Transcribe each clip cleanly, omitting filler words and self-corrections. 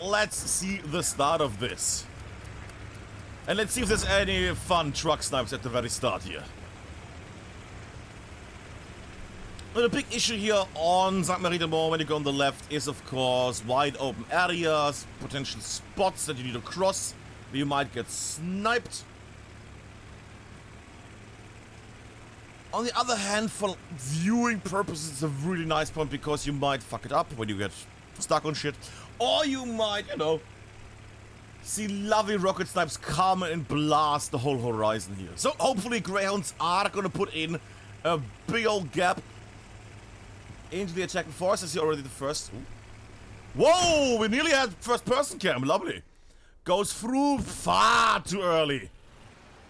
let's see the start of this. And let's see if there's any fun truck snipes at the very start here. Well, the big issue here on St. Marie de Mont when you go on the left is, of course, wide open areas, potential spots that you need to cross, where you might get sniped. On the other hand, for viewing purposes, it's a really nice point because you might fuck it up when you get stuck on shit. Or you might, you know, see lovely rocket snipes come and blast the whole horizon here. So hopefully Greyhounds are going to put in a big old gap into the attacking force. I see already the first. Ooh. Whoa! We nearly had first person cam. Lovely. Goes through far too early.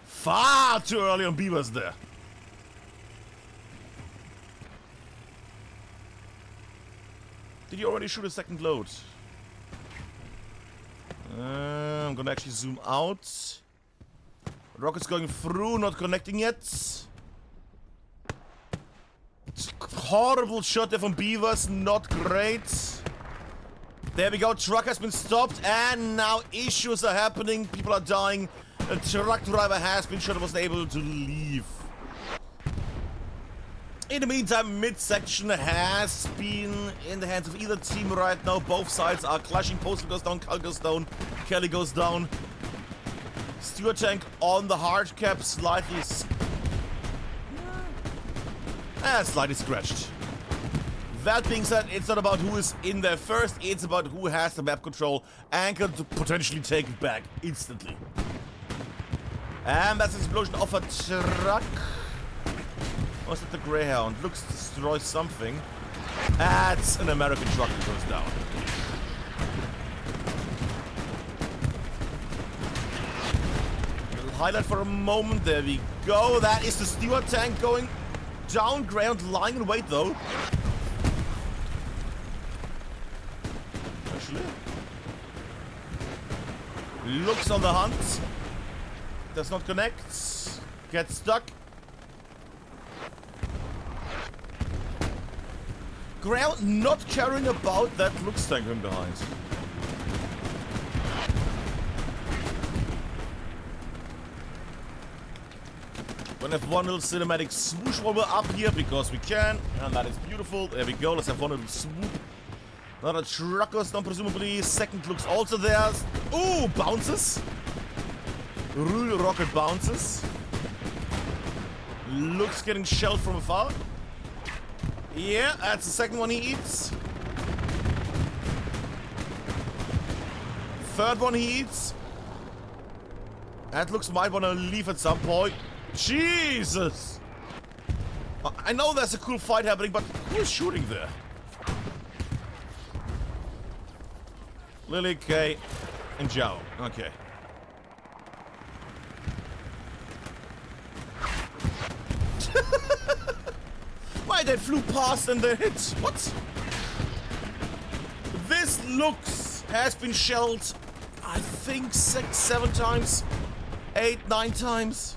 Far too early on Beavers there. Did you already shoot a second load? I'm gonna actually zoom out. Rocket's going through, not connecting yet. Horrible shot there from Beavers, not great. There we go, truck has been stopped and now issues are happening. People are dying. A truck driver has been shot and wasn't able to leave. In the meantime, midsection has been in the hands of either team right now. Both sides are clashing. Postal goes down, Cal goes down, Kelly goes down. Stewart tank on the hard cap, slightly scratched. That being said, it's not about who is in there first, it's about who has the map control and can potentially take it back instantly. And that's an explosion of a truck. Was it the Greyhound? Looks to destroy something. That's an American truck that goes down. We'll highlight for a moment. There we go. That is the Stewart tank going down. Greyhound lying in wait though. Actually. Looks on the hunt. Does not connect. Gets stuck. Greyhound not caring about that looks tank him behind. We're gonna have one little cinematic swoosh while we're up here because we can, and that is beautiful. There we go, let's have one little swoop. Another truck goes down, presumably. Second looks also there. Ooh, bounces. Real rocket bounces. Looks getting shelled from afar. Yeah, that's the second one he eats. Third one he eats. That looks might want to leave at some point. Jesus! I know there's a cool fight happening, but who is shooting there? Lily, Kay, and Zhao. Okay. Why, they flew past and they hit? What? This looks has been shelled, I think 6, 7 times. 8, 9 times.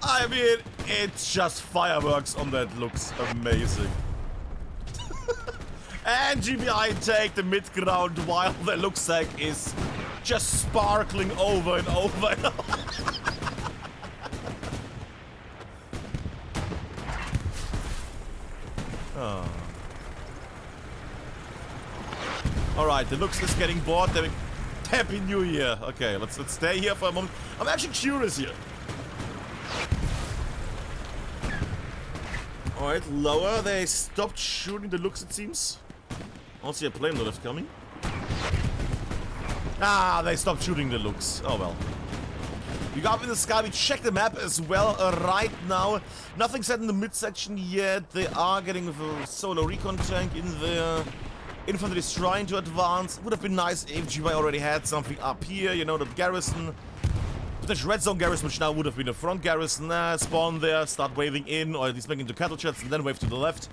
I mean, it's just fireworks on that. Looks amazing. And GBI take the mid-ground while the Luxac is just sparkling over and over and over. Oh. Alright, the Lux is getting bored. Happy New Year. Okay, let's stay here for a moment. I'm actually curious here. Alright, lower. They stopped shooting the Lux, it seems. I don't see a plane left coming. Ah, they stopped shooting the Lux. Oh well. We got up in the sky. We checked the map as well right now. Nothing set in the midsection yet. They are getting a solo recon tank in there. Infantry is trying to advance. Would have been nice if GBI already had something up here. You know, the garrison. Potential red zone garrison, which now would have been a front garrison. Spawn there, start waving in, or at least making into cattle jets, and then wave to the left.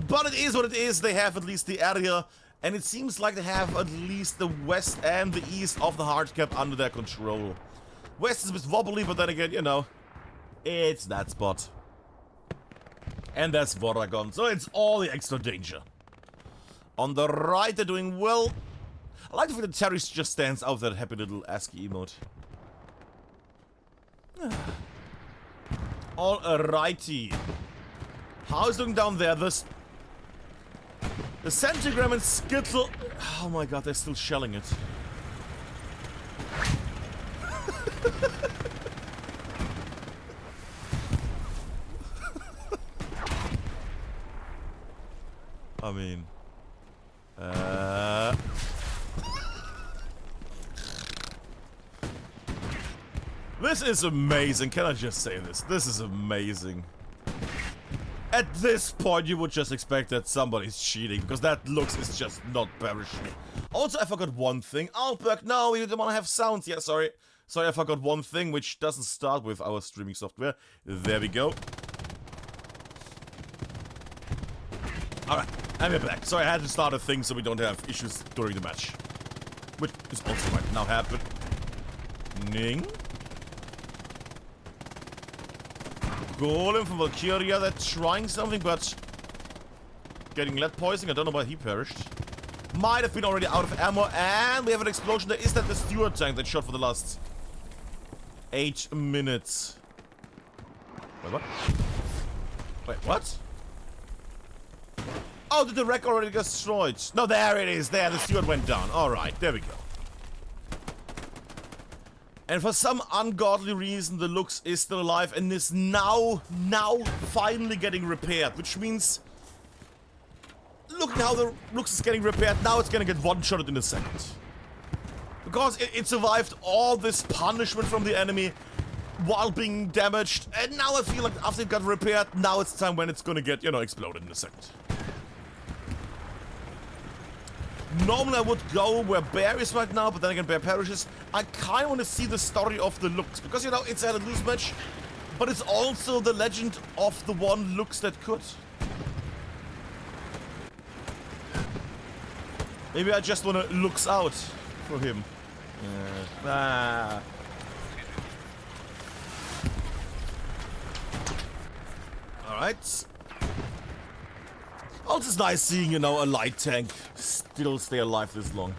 But it is what it is. They have at least the area. And it seems like they have at least the west and the east of the hard cap under their control. West is a bit wobbly, but then again, you know, it's that spot. And there's Voragon, so it's all the extra danger. On the right, they're doing well. I like the fact that Terry just stands out that happy little ASCII emote. Alrighty. How's it doing down there? The Centigram and Skittle. Oh my god, they're still shelling it. I mean, this is amazing. Can I just say this? This is amazing. At this point, you would just expect that somebody's cheating, because that looks is just not perishable. Also, I forgot one thing. Alberg, no, we didn't want to have sounds. Yeah, sorry. Sorry, I forgot one thing, which doesn't start with our streaming software. There we go. Alright, and we're back. Sorry, I had to start a thing so we don't have issues during the match. Which is also right now happening. Golem from Valkyria, they're trying something, but getting lead poisoning. I don't know why he perished. Might have been already out of ammo, and we have an explosion. There is that the Steward tank that shot for the last 8 minutes. Wait, what? Wait, what? Oh, did the wreck already get destroyed? No, there it is. There, the Steward went down. Alright, there we go. And for some ungodly reason, the Lux is still alive and is now finally getting repaired. Which means, look at how the Lux is getting repaired. Now it's gonna get one-shotted in a second. Because it survived all this punishment from the enemy while being damaged. And now I feel like after it got repaired, now it's time when it's gonna get, you know, exploded in a second. Normally I would go where Bear is right now, but then again Bear perishes. I kinda wanna see the story of the Lux, because you know, it's a lose match, but it's also the legend of the one Lux that could. Maybe I just wanna Lux out for him. Alright. Also, it's nice seeing, you know, a light tank still stay alive this long.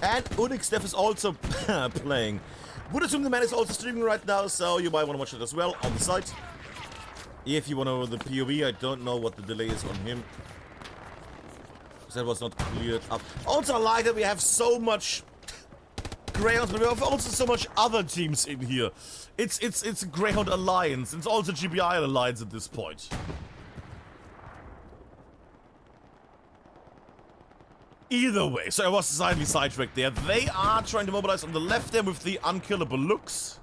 And Unix Dev is also playing. Would assume the man is also streaming right now, so you might want to watch it as well on the site. If you want to know the POV, I don't know what the delay is on him. That was not cleared up. Also, I like that we have so much Greyhounds, but we have also so much other teams in here. It's a Greyhound Alliance. It's also GBI Alliance at this point. Either way, so I was slightly sidetracked there. They are trying to mobilize on the left there with the unkillable Lux.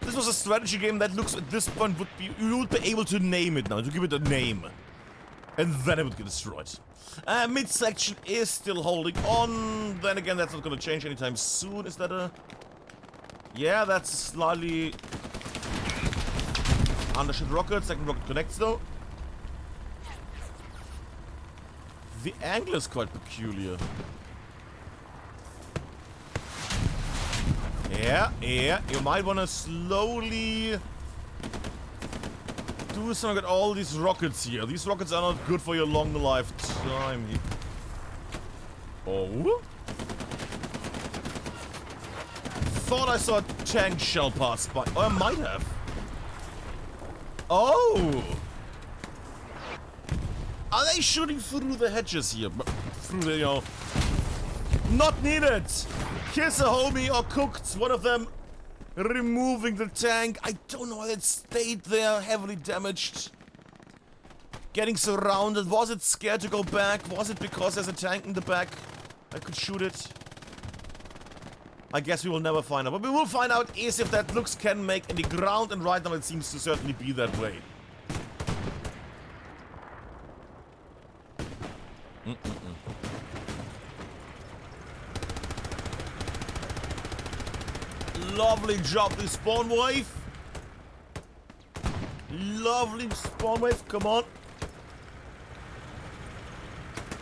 This was a strategy game that Lux at this point would be, you would be able to name it now, to give it a name. And then it would get destroyed. Midsection is still holding on. Then again, that's not going to change anytime soon. Is that a... Yeah, that's slightly... Undershot rocket. Second rocket connects though. The angle is quite peculiar. Yeah. You might want to slowly... do something at all these rockets here. These rockets are not good for your long lifetime. Oh? Thought I saw a tank shell pass by. Oh, I might have. Oh! Are they shooting through the hedges here? Through the, you know... Not needed! Kiss a homie or cooked. One of them removing the tank. I don't know why it stayed there, heavily damaged. Getting surrounded. Was it scared to go back? Was it because there's a tank in the back? I could shoot it. I guess we will never find out. But we will find out is if that Lux can make any ground, and right now it seems to certainly be that way. Lovely job, the spawn wave. Lovely spawn wave, come on.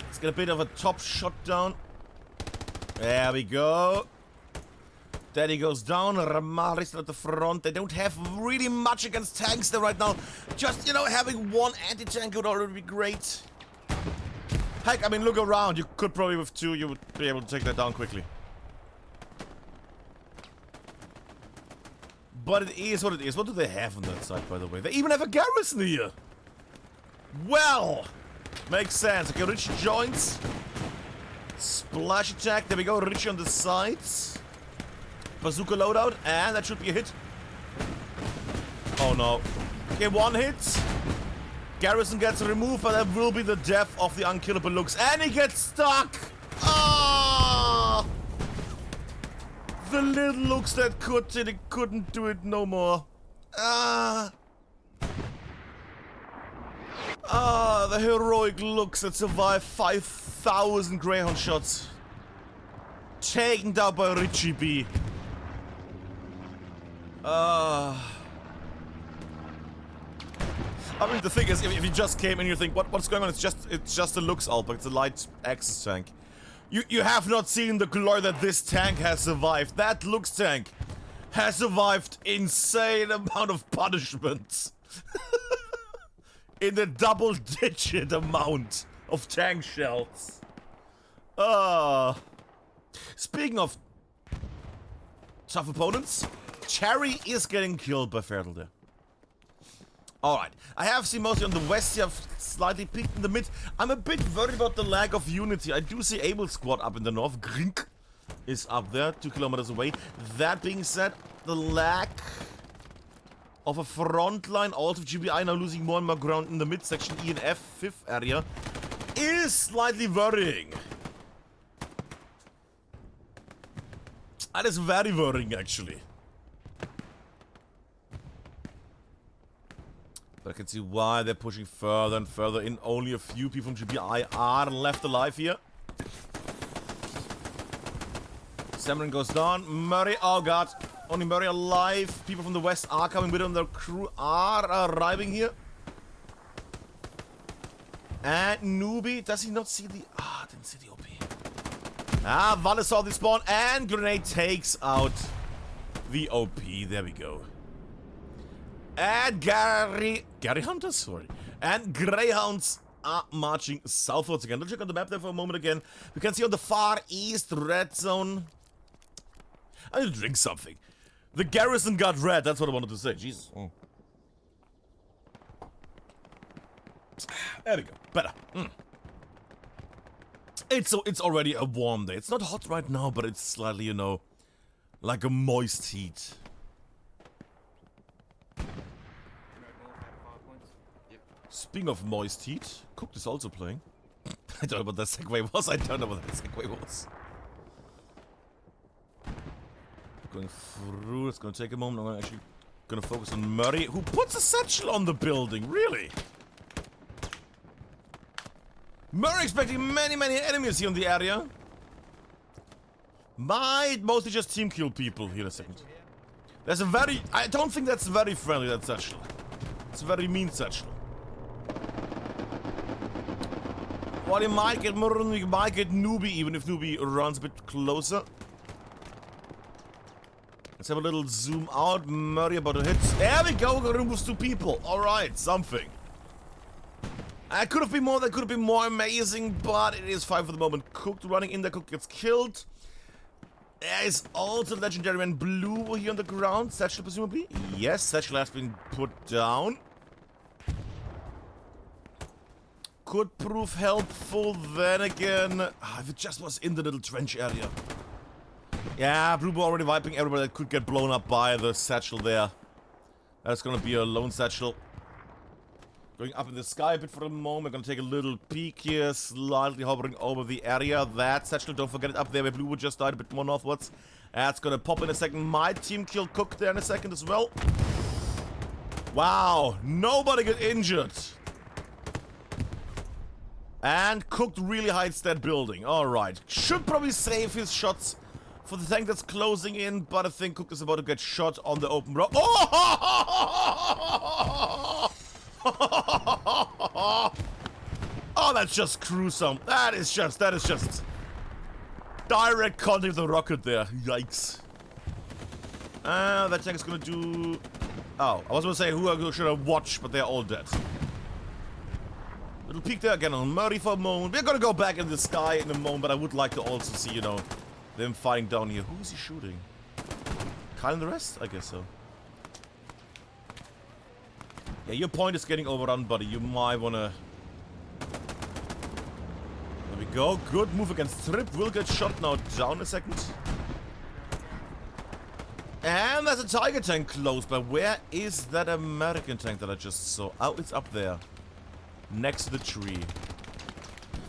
Let's get a bit of a top shot down. There we go. Daddy goes down, Ramari's at the front. They don't have really much against tanks there right now. Just, you know, having one anti-tank would already be great. Heck, I mean, look around. You could probably, with two, you would be able to take that down quickly. But it is what it is. What do they have on that side, by the way? They even have a garrison here. Well, makes sense. Okay, Richie joins. Splash attack. There we go. Richie on the sides. Bazooka loadout, and that should be a hit. Oh no. Okay, one hit. Garrison gets removed, but that will be the death of the unkillable looks. And he gets stuck! Ah! The little looks that could, they couldn't do it no more. Ah! Ah, the heroic looks that survived 5,000 Greyhound shots. Taken down by Richie B. I mean, the thing is, if you just came and you think, what's going on? It's just a looks Alpha. It's a light Axis tank. You have not seen the glory that this tank has survived. That looks tank has survived insane amount of punishments. In the double-digit amount of tank shells. Speaking of tough opponents, Cherry is getting killed by Fertile there. Alright, I have seen mostly on the west here, I've slightly peeked in the mid. I'm a bit worried about the lack of unity. I do see Able Squad up in the north. Grink is up there, 2 kilometers away. That being said, the lack of a front line, also GBI now losing more and more ground in the midsection, E and F, 5th area, is slightly worrying. That is very worrying, actually. But I can see why they're pushing further and further in. Only a few people from GBI are left alive here. Samarin goes down. Murray, oh god. Only Murray alive. People from the west are coming with him. Their crew are arriving here. And Newbie, does he not see the... Ah, didn't see the OP. Ah, Valle saw the spawn, and Grenade takes out the OP. There we go. And Greyhounds, sorry. And Greyhounds are marching southwards again. Let's check on the map there for a moment again. We can see on the far east red zone. I need to drink something. The garrison got red, that's what I wanted to say. Jesus. Oh. There we go. Better. It's already a warm day. It's not hot right now, but it's slightly, you know, like a moist heat. Speaking of moist heat, Cooked is also playing. I don't know what that segue was. I don't know what that segue was. Going through. It's going to take a moment. I'm actually going to focus on Murray, who puts a satchel on the building. Really? Murray expecting many enemies here in the area. Might mostly just team kill people here in a second. There's a very... I don't think that's very friendly, that satchel. It's a very mean satchel. Well, you might get Murray, you might get Newbie, even if Newbie runs a bit closer. Let's have a little zoom out. Murray about to hit. There we go, removes 2 people. Alright, something. It could have been more, that could have been more amazing, but it is fine for the moment. Cooked running in there, Cooked gets killed. There is also Legendary Man Blue here on the ground. Satchel, presumably? Yes, Satchel has been put down. Could prove helpful, then again, if it just was in the little trench area. Yeah, Blue Ball already wiping everybody that could get blown up by the Satchel there. That's gonna be a lone Satchel. Going up in the sky a bit for a moment. We're gonna take a little peek here, slightly hovering over the area. That Satchel, don't forget it, up there where Blue Wood just died, a bit more northwards. That's gonna pop in a second. My team kill Cook there in a second as well. Wow, nobody got injured. And Cooked really hides that building. Alright, should probably save his shots for the tank that's closing in, but I think Cooked is about to get shot on the open road. Oh! Oh, that's just gruesome. That is just direct contact with the rocket there. Yikes. That tank is gonna do... Oh, I was gonna say who should I watch, but they're all dead. Little peek there again on Murray for a moment. We're gonna go back in the sky in a moment, but I would like to also see, you know, them fighting down here. Who is he shooting? Kyle and the rest? I guess so. Yeah, your point is getting overrun, buddy. You might wanna... There we go. Good move against Trip. Will get shot now down in a second. And there's a Tiger tank close, but where is that American tank that I just saw? Oh, it's up there. Next to the tree.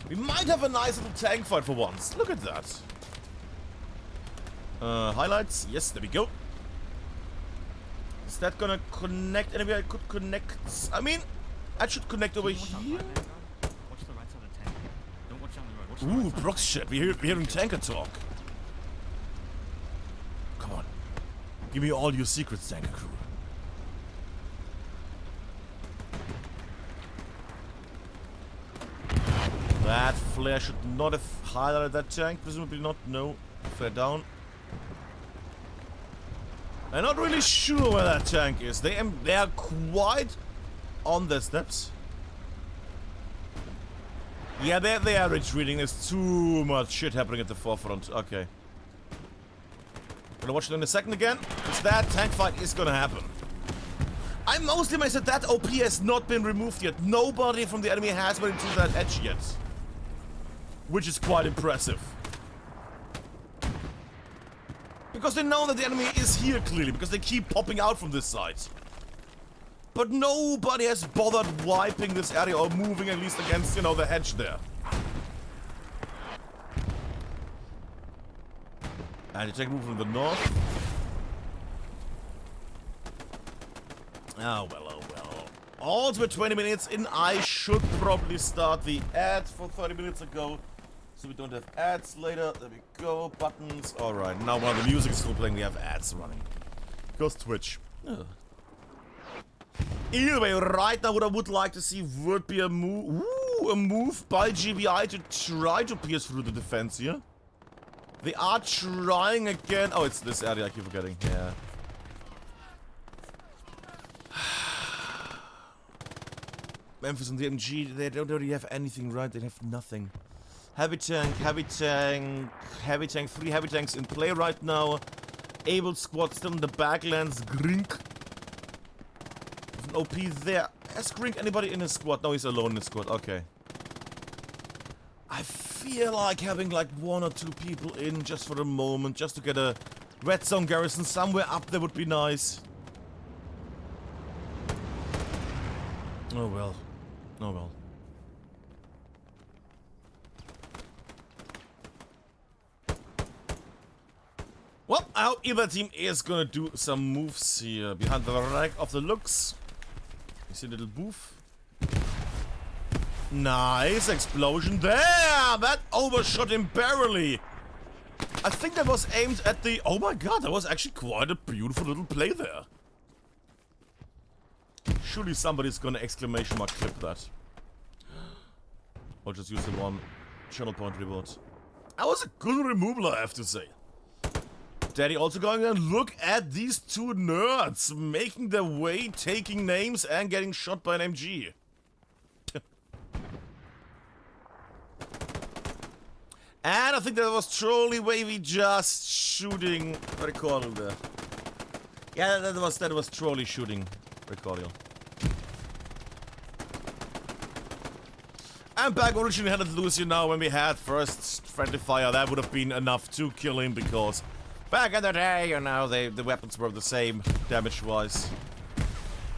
We might have a nice little tank fight for once. Look at that. Highlights. Yes, there we go. Is that gonna connect anywhere I could connect? I mean, I should connect over here. Watch the right side of the tank. Don't watch down the road. Watch the Ooh, Brock's shit. We're hearing tanker talk. Come on. Give me all your secrets, tanker crew. That flare should not have highlighted that tank. Presumably not. No. Flare down. I'm not really sure where that tank is. They are quite on their steps. Yeah, they are retreating. There's too much shit happening at the forefront. Okay. Gonna watch it in a second again. Because that tank fight is gonna happen. I'm mostly amazed that OP has not been removed yet. Nobody from the enemy has went into that edge yet. Which is quite impressive. Because they know that the enemy is here clearly, because they keep popping out from this side. But nobody has bothered wiping this area or moving at least against, you know, the hedge there. And you take a move from the north. Oh well, oh well. Also with 20 minutes in, I should probably start the ads for 30 minutes ago. So we don't have ads later. There we go. Buttons. Alright, now while the music is still playing, we have ads running. Goes Twitch. Ugh. Either way, right now what I would like to see would be a move. Ooh, a move by GBI to try to pierce through the defense here. They are trying again. Oh, it's this area I keep forgetting. Yeah. Memphis and the MG, they don't really have anything, right? They have nothing. Heavy tank, heavy tank, heavy tank. 3 heavy tanks in play right now. Able squad still in the backlands. Grink. There's an OP there. Has Grink anybody in his squad? No, he's alone in his squad. Okay. I feel like having like 1 or 2 people in just for a moment, just to get a red zone garrison somewhere up there would be nice. Oh well. Oh well. Well, I hope either team is gonna do some moves here. Behind the rack of the looks. You see a little booth. Nice explosion there! That overshot him barely. I think that was aimed at the... Oh my god, that was actually quite a beautiful little play there. Surely somebody's gonna exclamation mark clip that. Or just use the one channel point reward. That was a good removal, I have to say. Daddy also going and look at these 2 nerds making their way, taking names and getting shot by an MG. And I think that was Trolley Wavy just shooting. Very cordial there. Yeah, that was Trolley shooting. Very cordial. I'm back. Originally had to lose you now when we had first friendly fire. That would have been enough to kill him because back in the day, you know, the weapons were the same damage-wise.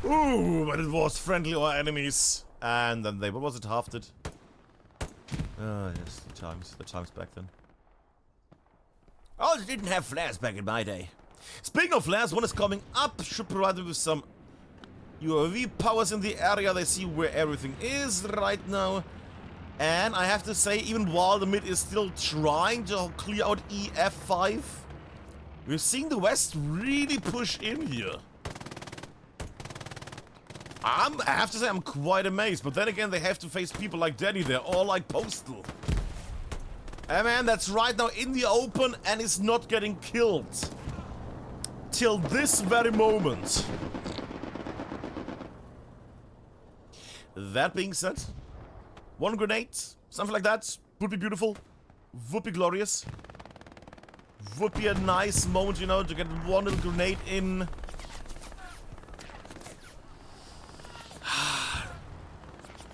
Ooh, but it was friendly or enemies. And then they, what was it, halved it? Oh, yes, the times back then. Oh, they didn't have flares back in my day. Speaking of flares, one is coming up. Should provide them with some UAV powers in the area. They see where everything is right now. And I have to say, even while the mid is still trying to clear out EF5, we're seeing the West really push in here. I have to say, I'm quite amazed. But then again, they have to face people like Danny there, or like Postal. And man, that's right now in the open and is not getting killed. till this very moment. That being said, one grenade, something like that, would be beautiful, would be glorious, would be a nice moment, you know, to get one little grenade in.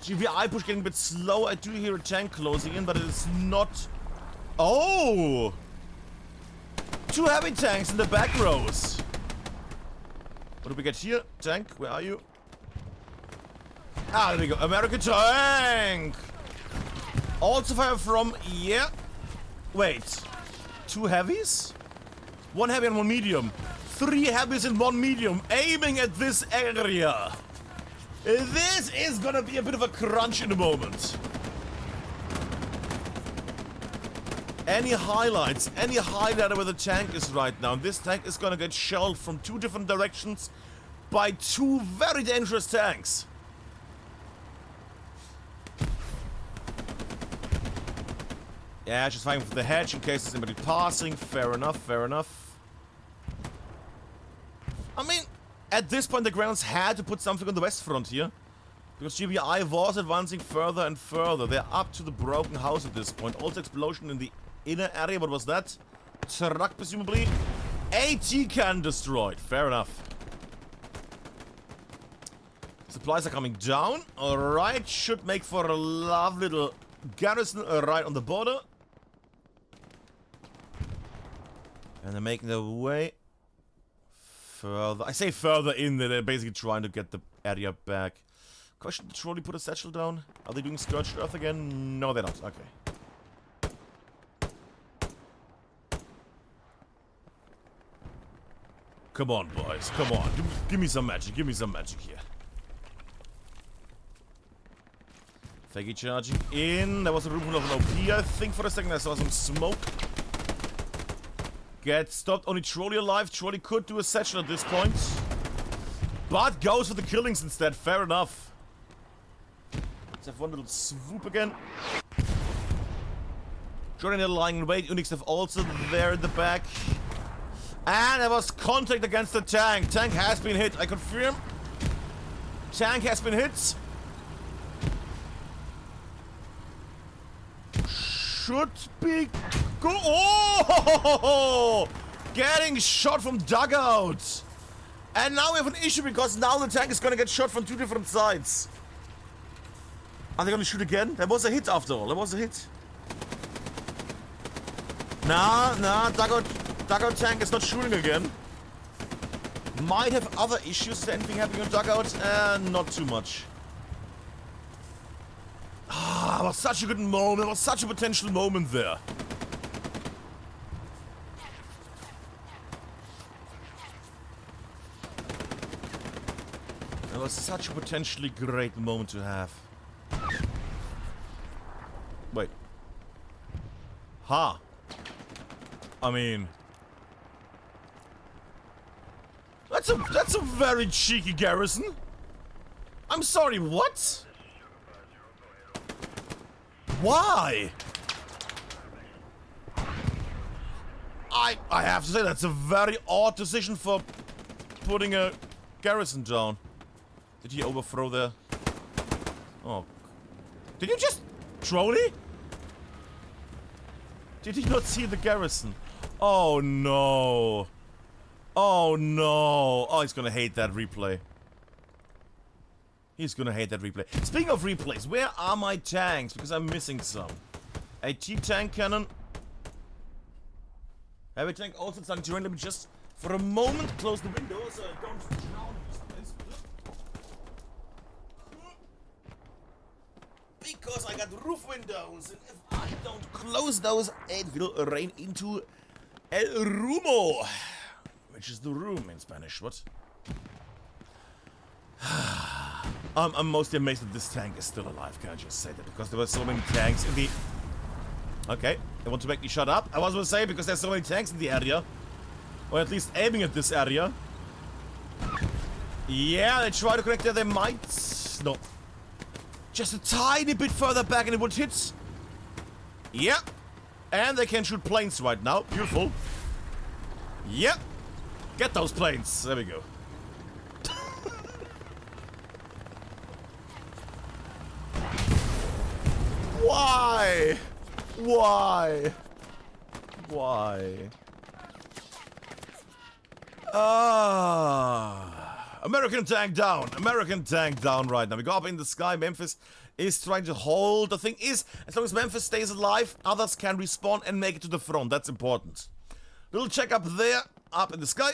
GBI push getting a bit slow. I do hear a tank closing in, but it is not. Oh! 2 heavy tanks in the back rows. What do we get here? Tank, where are you? Ah, there we go. American tank! Also fire from, yeah. Wait. 2 heavies? 1 heavy and 1 medium. 3 heavies and 1 medium. Aiming at this area. This is gonna be a bit of a crunch in a moment. Any highlights? Any highlighter where the tank is right now? This tank is gonna get shelled from 2 different directions by 2 very dangerous tanks. Yeah, just fighting for the hedge in case there's anybody passing. Fair enough, fair enough. I mean, at this point the Greyhounds had to put something on the west front here. Because GBI was advancing further and further. They're up to the broken house at this point. Also explosion in the inner area. What was that? Truck, presumably. AT can destroyed. Fair enough. Supplies are coming down. Alright. Should make for a lovely little garrison right on the border. And they're making their way further. I say further in there. They're basically trying to get the area back. Question, did Trolley put a satchel down? Are they doing Scourged Earth again? No, they're not. Okay. Come on, boys. Come on. Give me some magic. Give me some magic here. Faggy charging in. There was a room full of an OP. I think for a second I saw some smoke. Get stopped. Only Trolley alive. Trolley could do a satchel at this point. But goes for the killings instead. Fair enough. Let's have one little swoop again. Jordan lying in wait. Unix have also there in the back. And there was contact against the tank. Tank has been hit. I confirm. Tank has been hit. Should be go. Oh! Getting shot from dugout. And now we have an issue because now the tank is gonna get shot from 2 different sides. Are they gonna shoot again? That was a hit after all. That was a hit. Nah, dugout tank is not shooting again. Might have other issues. Is there anything happening on dugout? Not too much. Ah, it was such a good moment. It was such a potential moment there. It was such a potentially great moment to have. Wait. Ha. I mean, that's a very cheeky garrison. I'm sorry, what? Why? I have to say that's a very odd decision for putting a garrison down. Did he overthrow there? Oh. Did you just trolley? Did he not see the garrison? Oh no. Oh no. Oh, he's gonna hate that replay. He's gonna hate that replay. Speaking of replays, where are my tanks? Because I'm missing some. AT tank cannon. Heavy tank also starting to run. Let me just, for a moment, close the windows so I don't drown in this place. Because I got roof windows, and if I don't close those, it will rain into el rumo, which is the room in Spanish. What? I'm mostly amazed that this tank is still alive. Can I just say that? Because there were so many tanks in the... Okay, they want to make me shut up. I was going to say because there's so many tanks in the area, or at least aiming at this area. Yeah, they try to connect there. They might. No. Just a tiny bit further back and it would hit. Yep. And they can shoot planes right now. Beautiful. Yep. Get those planes. There we go. Why? Why? Why? American tank down. American tank down right now. We go up in the sky. Memphis is trying to hold. The thing is, as long as Memphis stays alive, others can respawn and make it to the front. That's important. Little check up there, up in the sky.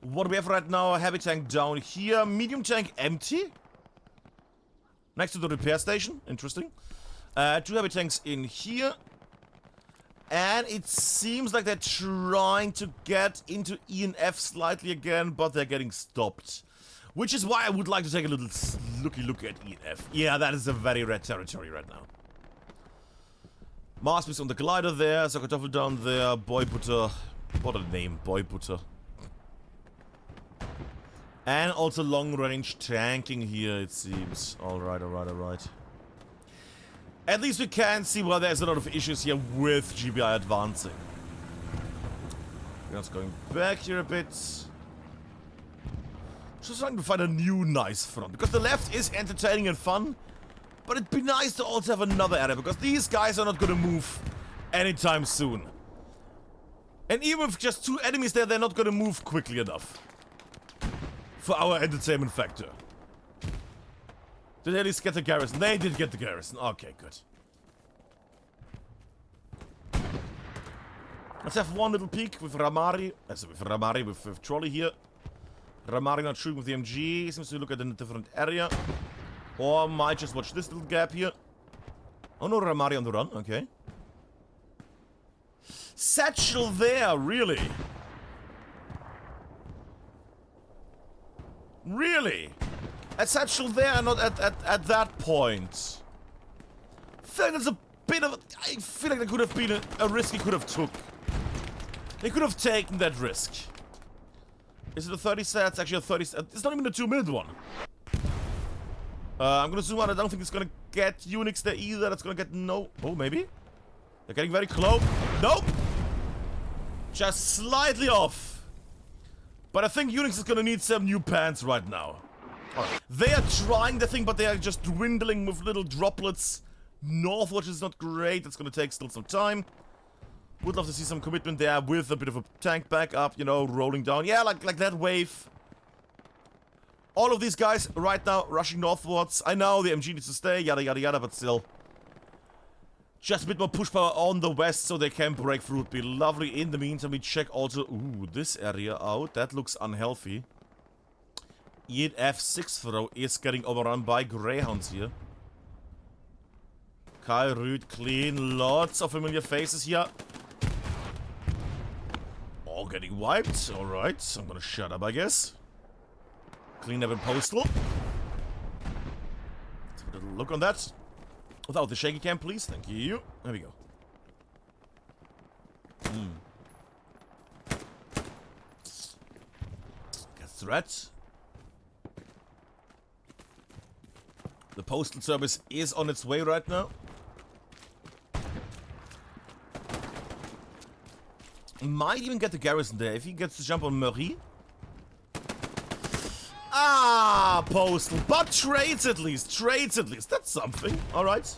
What do we have right now? A heavy tank down here. Medium tank empty. Next to the repair station. Interesting. 2 heavy tanks in here. And it seems like they're trying to get into E and F slightly again, but they're getting stopped. Which is why I would like to take a little look at E and F. Yeah, that is a very red territory right now. Mars is on the glider there, Sokotoffel down there, Boy Butter. What a name, Boy Butter. And also long-range tanking here, it seems. Alright, alright, alright. At least we can see why there's a lot of issues here with GBI advancing. We're just going back here a bit. Just trying to find a new nice front. Because the left is entertaining and fun. But it'd be nice to also have another area. Because these guys are not going to move anytime soon. And even with just 2 enemies there, they're not going to move quickly enough. For our entertainment factor. Did they at least get the garrison? They did get the garrison. Okay, good. Let's have one little peek with Ramari. With Trolley here. Ramari not shooting with the MG. Seems to look at a different area. Or might just watch this little gap here. Oh no, Ramari on the run. Okay. Satchel there, really? Really? A satchel there, not at that point. I feel like that's a bit of... I feel like that could have been a risk he could have took. They could have taken that risk. Is it a 30 set? It's actually a 30 set. It's not even a 2-minute one. I'm gonna zoom out. I don't think it's gonna get Unix there either. That's gonna get no... Oh, maybe? They're getting very close. Nope! Just slightly off. But I think Unix is gonna need some new pants right now. Right. They are trying the thing, but they are just dwindling with little droplets north, which is not great. It's gonna take still some time. Would love to see some commitment there with a bit of a tank backup, you know, rolling down. Yeah, like that wave. All of these guys right now rushing northwards. I know the MG needs to stay, yada yada yada, but still. Just a bit more push power on the west so they can break through. Would be lovely. In the meantime, we check also, ooh, this area out. That looks unhealthy. F6 throw is getting overrun by Greyhounds here. Kai, Rüd, clean. Lots of familiar faces here. All getting wiped. Alright, I'm gonna shut up, I guess. Clean up and postal. Let's have a little look on that. Without the shaky cam, please. Thank you. There we go. Get threat. The postal service is on its way right now. Might even get the garrison there if he gets to jump on Marie. Ah, postal. But trades at least. Trades at least. That's something. Alright.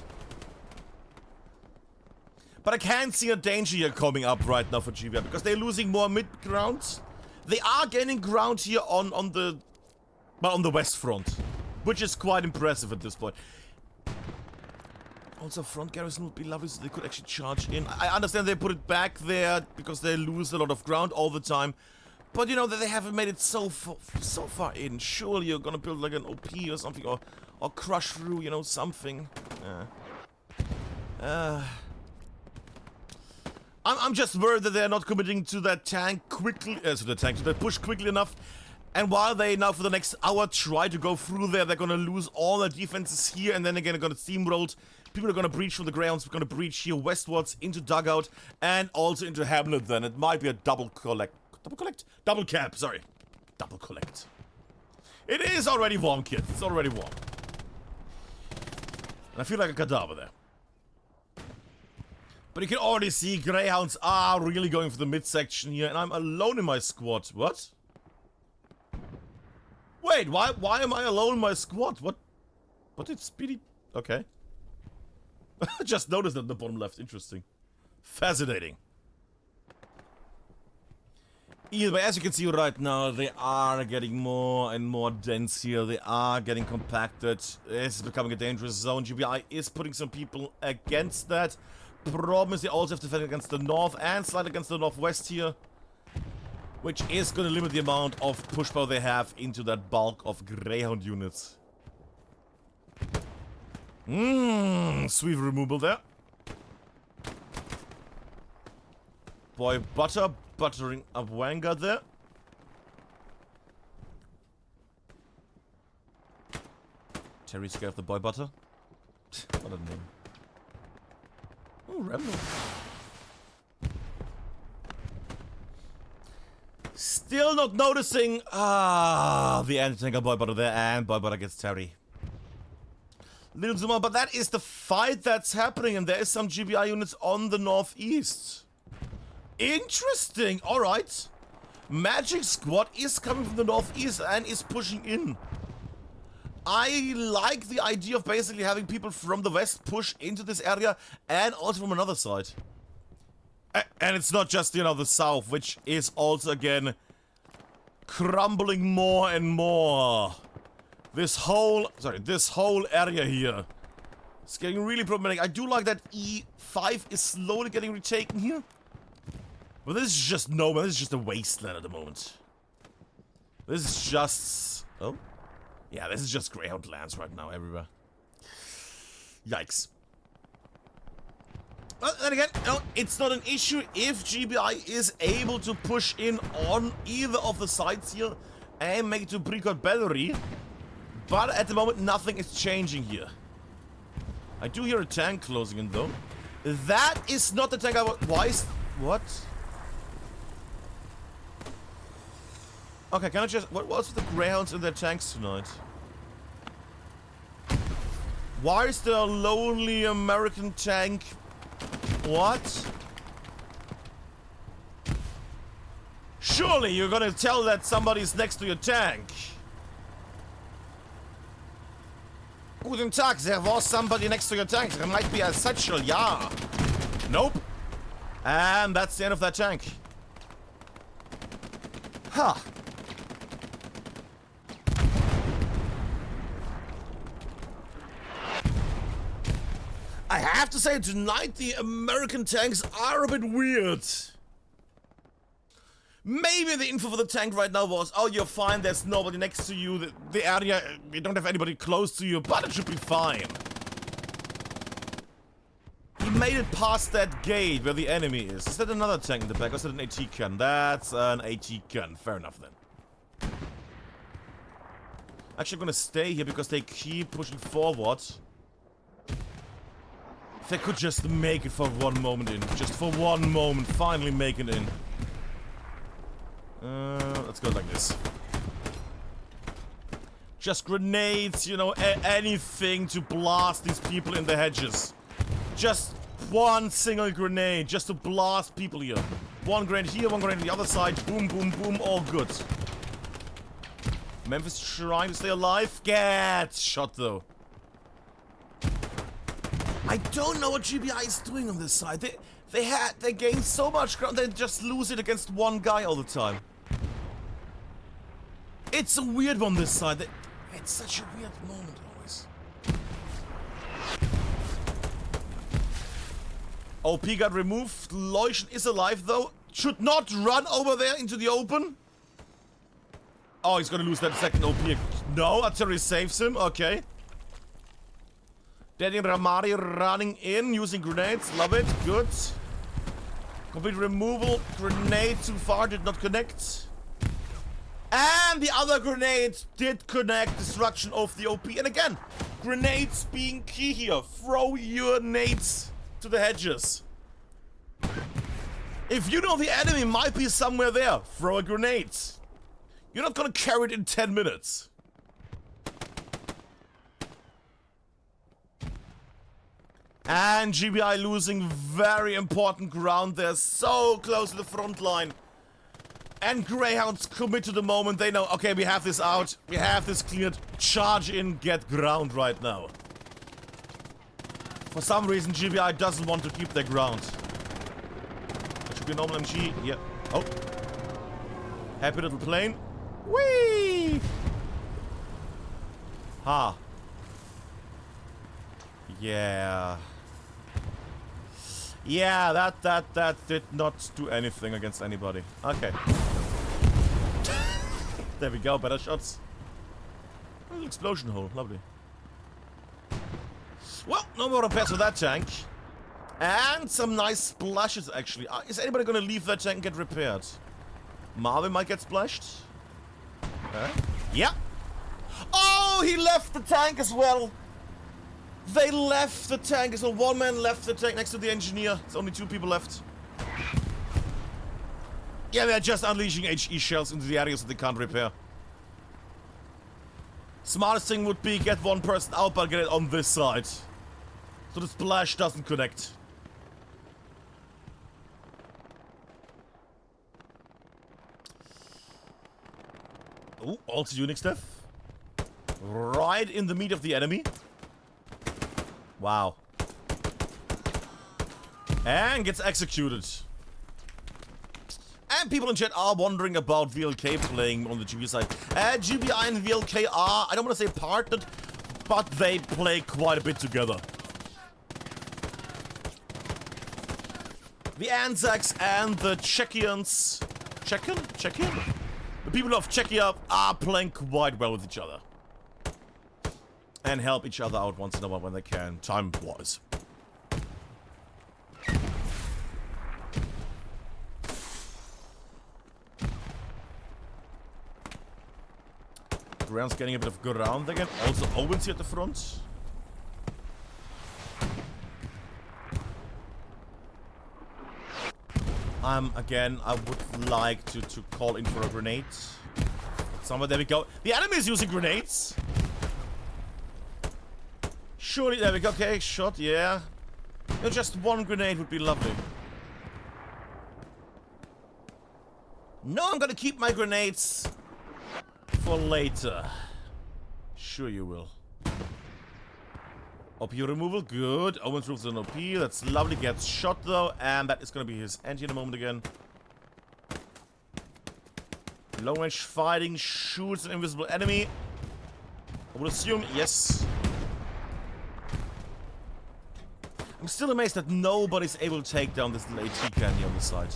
But I can't see a danger here coming up right now for GBI because they're losing more mid-ground. They are gaining ground here on the west front. Which is quite impressive at this point. Also, front garrison would be lovely so they could actually charge in. I understand they put it back there because they lose a lot of ground all the time. But you know that they haven't made it so far in. Surely you're gonna build like an OP or something, or crush through, you know, something. I'm just worried that they're not committing to that tank quickly, to that push quickly enough. And while they now for the next hour try to go through there, they're gonna lose all their defenses here, and then again they're gonna steamroll. People are gonna breach from the Greyhounds. We're gonna breach here westwards into Dugout and also into Hamlet. Then it might be a double collect. Double cap, sorry. Double collect. It is already warm, kids. It's already warm. And I feel like a cadaver there. But you can already see Greyhounds are really going for the midsection here, and I'm alone in my squad. What? Wait, why am I alone in my squad? What did Speedy... Okay. Just noticed that in the bottom left. Interesting. Fascinating. Either way, as you can see right now, they are getting more and more dense here. They are getting compacted. This is becoming a dangerous zone. GBI is putting some people against that. Problem is they also have to defend against the north and slightly against the northwest here. Which is going to limit the amount of push power they have into that bulk of Greyhound units. Sweet removal there. Boy Butter buttering a Wanga there. Terry scared of the Boy Butter. What a name. Oh, Remnant. Still not noticing the anti-tanker Boy Butter there, and Boy Butter gets Terry. Little Zuma, but that is the fight that's happening, and there is some GBI units on the northeast. Interesting, alright. Magic Squad is coming from the northeast and is pushing in. I like the idea of basically having people from the west push into this area and also from another side. And it's not just, you know, the south, which is also, again, crumbling more and more. This whole area here is getting really problematic. I do like that E5 is slowly getting retaken here. But this is just nowhere. This is just a wasteland at the moment. This is just... Oh? Yeah, this is just Greyhound lands right now everywhere. Yikes. But then again, no, it's not an issue if GBI is able to push in on either of the sides here and make it to Bricot Bellery. But at the moment, nothing is changing here. I do hear a tank closing in, though. That is not the tank I want. Why is... What? Okay, can I just... What's with the Greyhounds and their tanks tonight? Why is there a lonely American tank... What? Surely you're gonna tell that somebody's next to your tank. Guten Tag, there was somebody next to your tank. There might be a satchel, yeah. Nope. And that's the end of that tank. Huh. I have to say, tonight the American tanks are a bit weird. Maybe the info for the tank right now was, oh, you're fine, there's nobody next to you, the area, you don't have anybody close to you, but it should be fine. He made it past that gate where the enemy is. Is that another tank in the back, or is that an AT gun? That's an AT gun, fair enough then. Actually, I'm gonna stay here because they keep pushing forward. If they could just make it for one moment in. Just for one moment, finally make it in. Let's go like this. Just grenades, you know, anything to blast these people in the hedges. Just one single grenade, just to blast people here. One grenade here, one grenade on the other side. Boom, boom, boom, all good. Memphis trying to stay alive. Get shot, though. I don't know what GBI is doing on this side. They gain so much ground, they just lose it against one guy all the time. It's a weird one this side. It's such a weird moment always. OP got removed. Leuchten is alive though. Should not run over there into the open. Oh, he's gonna lose that second OP. No, artillery saves him. Okay. Daddy Ramari running in, using grenades. Love it. Good. Complete removal. Grenade too far. Did not connect. And the other grenade did connect. Destruction of the OP. And again, grenades being key here. Throw your nades to the hedges. If you know the enemy might be somewhere there, throw a grenade. You're not gonna carry it in 10 minutes. And GBI losing very important ground. They're so close to the front line. And Greyhounds commit to the moment. They know, okay, we have this out. We have this cleared. Charge in, get ground right now. For some reason, GBI doesn't want to keep their ground. That should be a normal MG. Yeah. Oh. Happy little plane. Whee! Ha. Yeah. Yeah, that did not do anything against anybody. Okay. There we go, better shots. A little explosion hole, lovely. Well, no more repairs for that tank. And some nice splashes, actually. Is anybody gonna leave that tank and get repaired? Marvin might get splashed. Yeah. Oh, he left the tank as well. They left the tank as well. One man left the tank next to the engineer. It's only 2 people left. Yeah, they're just unleashing HE shells into the areas that they can't repair. Smartest thing would be get one person out, but get it on this side. So the splash doesn't connect. Oh, also Unix death. Right in the meat of the enemy. Wow. And gets executed. And people in chat are wondering about VLK playing on the GB side. GBI and VLK are, I don't want to say partnered, but they play quite a bit together. The Anzacs and the Czechians... Czechian? The people of Czechia are playing quite well with each other. And help each other out once in a while when they can, time-wise. Ground's getting a bit of ground again. Also Owens here at the front. Again, I would like to call in for a grenade. Somewhere, there we go. The enemy is using grenades. Surely, there we go. Okay, shot, yeah. Just one grenade would be lovely. No, I'm gonna keep my grenades for later. Sure you will. OP removal, good. Owens removes an OP, that's lovely. Gets shot though, and that is gonna be his anti in a moment again. Long range fighting, shoots an invisible enemy. I would assume, yes. I'm still amazed that nobody's able to take down this little AT candy on the side.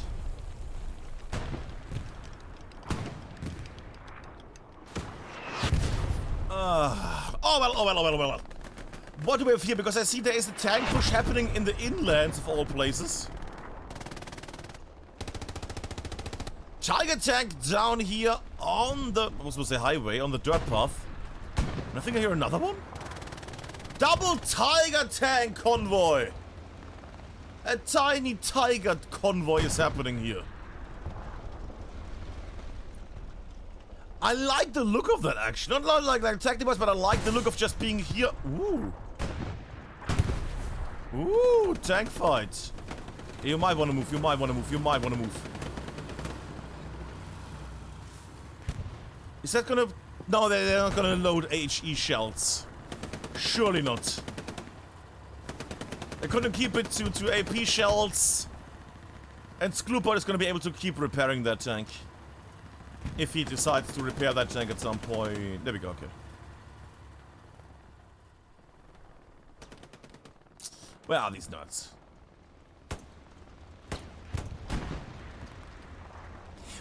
Oh well. What do we have here? Because I see there is a tank push happening in the inlands of all places. Tiger tank down here on the, I was supposed to say highway, on the dirt path. And I think I hear another one. Double Tiger tank convoy. A tiny Tiger convoy is happening here. I like the look of that actually. Not like attack device, but I like the look of just being here. Ooh. Ooh, tank fight. You might want to move, you might want to move, you might want to move. Is that gonna... No, they're not gonna load HE shells. Surely not. They're gonna keep it to AP shells. And Skloopot is gonna be able to keep repairing that tank. If he decides to repair that tank at some point. There we go, okay. Where are these nuts?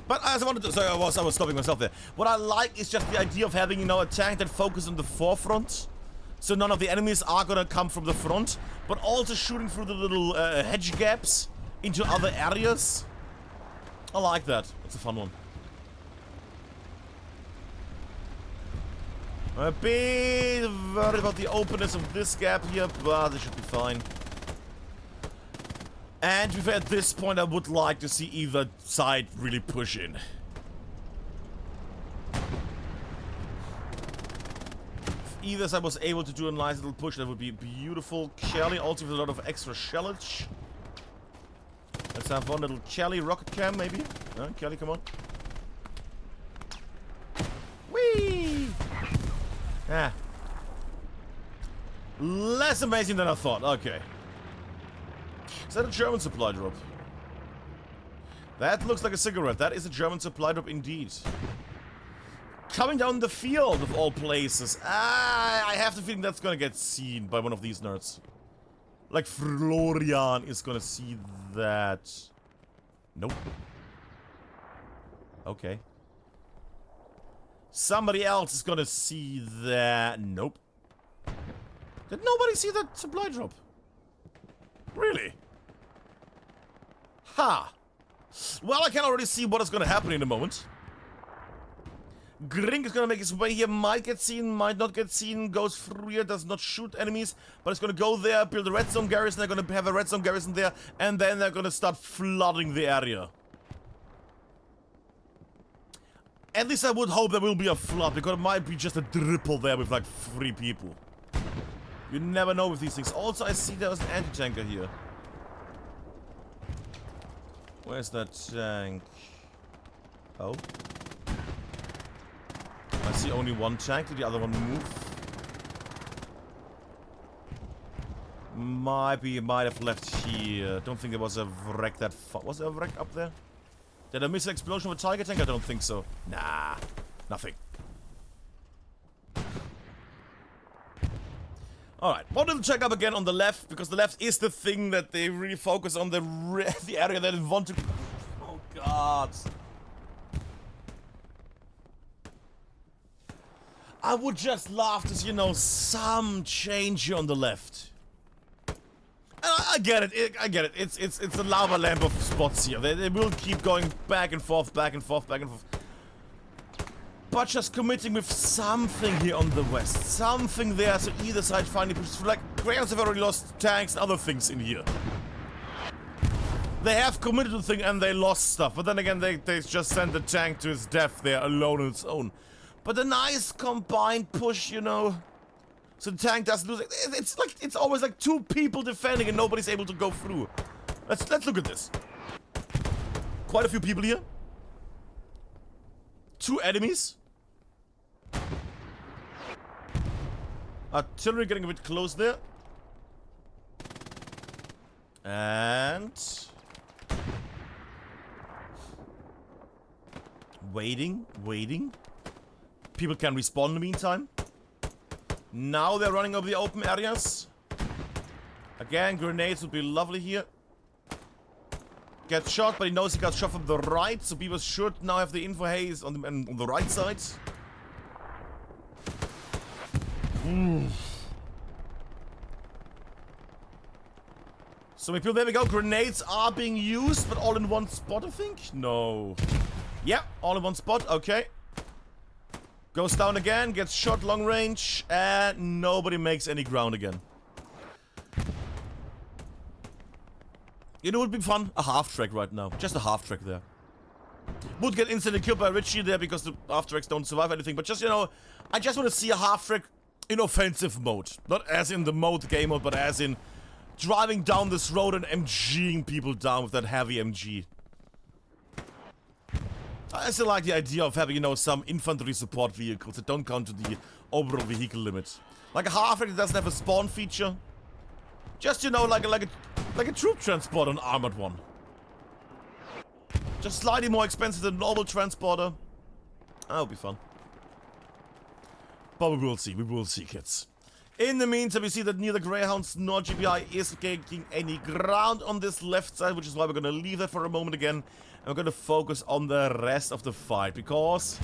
But as I wanted to, sorry, I was stopping myself there. What I like is just the idea of having, you know, a tank that focuses on the forefront. So none of the enemies are gonna come from the front, but also shooting through the little hedge gaps into other areas. I like that. It's a fun one. I'm a bit worried about the openness of this gap here, but it should be fine. And at this point, I would like to see either side really push in. either side was able to do a nice little push, that would be beautiful. Kelly also with a lot of extra shellage. Let's have one little Kelly rocket cam, maybe. Kelly, come on. Whee! Ah. Less amazing than I thought. Okay. Is that a German supply drop? That looks like a cigarette. That is a German supply drop indeed. Coming down the field of all places. I have the feeling that's gonna get seen by one of these nerds. Like Florian is gonna see that. Nope. Okay. Somebody else is gonna see that. Nope. Did nobody see that supply drop? Really? Ha! Well, I can already see what is gonna happen in a moment. Grink is gonna make his way here, might get seen, might not get seen, goes through here, does not shoot enemies, but it's gonna go there, build a red zone garrison, they're gonna have a red zone garrison there, and then they're gonna start flooding the area. At least I would hope there will be a flood, because it might be just a dribble there with like 3 people. You never know with these things. Also, I see there's an anti-tanker here. Where's that tank? Oh. I see only one tank. Did the other one move? Might have left here. Don't think there was a wreck that far. Was there a wreck up there? Did I miss an explosion of a tiger tank? I don't think so. Nah. Nothing. Alright, one little check up again on the left, because the left is the thing that they really focus on, the area that they want to... Oh god. I would just love to see, you know, some change here on the left. And I get it, I get it. It's a lava lamp of spots here. They will keep going back and forth, back and forth, back and forth. But just committing with something here on the west. Something there, so either side finally pushes through. Like, Greyhounds have already lost tanks and other things in here. They have committed to the thing and they lost stuff. But then again, they just sent the tank to its death there alone on its own. But a nice combined push, you know. So the tank doesn't lose. It's like, it's always like 2 people defending and nobody's able to go through. Let's look at this. Quite a few people here. 2 enemies. Artillery getting a bit close there. And... waiting. People can respawn in the meantime. Now they're running over the open areas. Again, grenades would be lovely here. Gets shot, but he knows he got shot from the right, so people should now have the info haze on the right side. So maybe there we go. Grenades are being used, but all in one spot, I think? No. Yeah, all in one spot. Okay. Goes down again, gets shot long range, and nobody makes any ground again. You know what would be fun? A half-track right now. Just a half-track there. Would get instantly killed by Richie there because the half-tracks don't survive anything, but just, you know, I just want to see a half-track in offensive mode. Not as in the mode game mode, but as in driving down this road and MGing people down with that heavy MG. I still like the idea of having, you know, some infantry support vehicles that don't count to the overall vehicle limit. Like a half-track that doesn't have a spawn feature. Just, you know, like a troop transport on Armored One. Just slightly more expensive than a normal transporter. That'll be fun. But we will see, kids. In the meantime, we see that neither Greyhounds nor GBI is taking any ground on this left side, which is why we're gonna leave that for a moment again. And we're gonna focus on the rest of the fight, because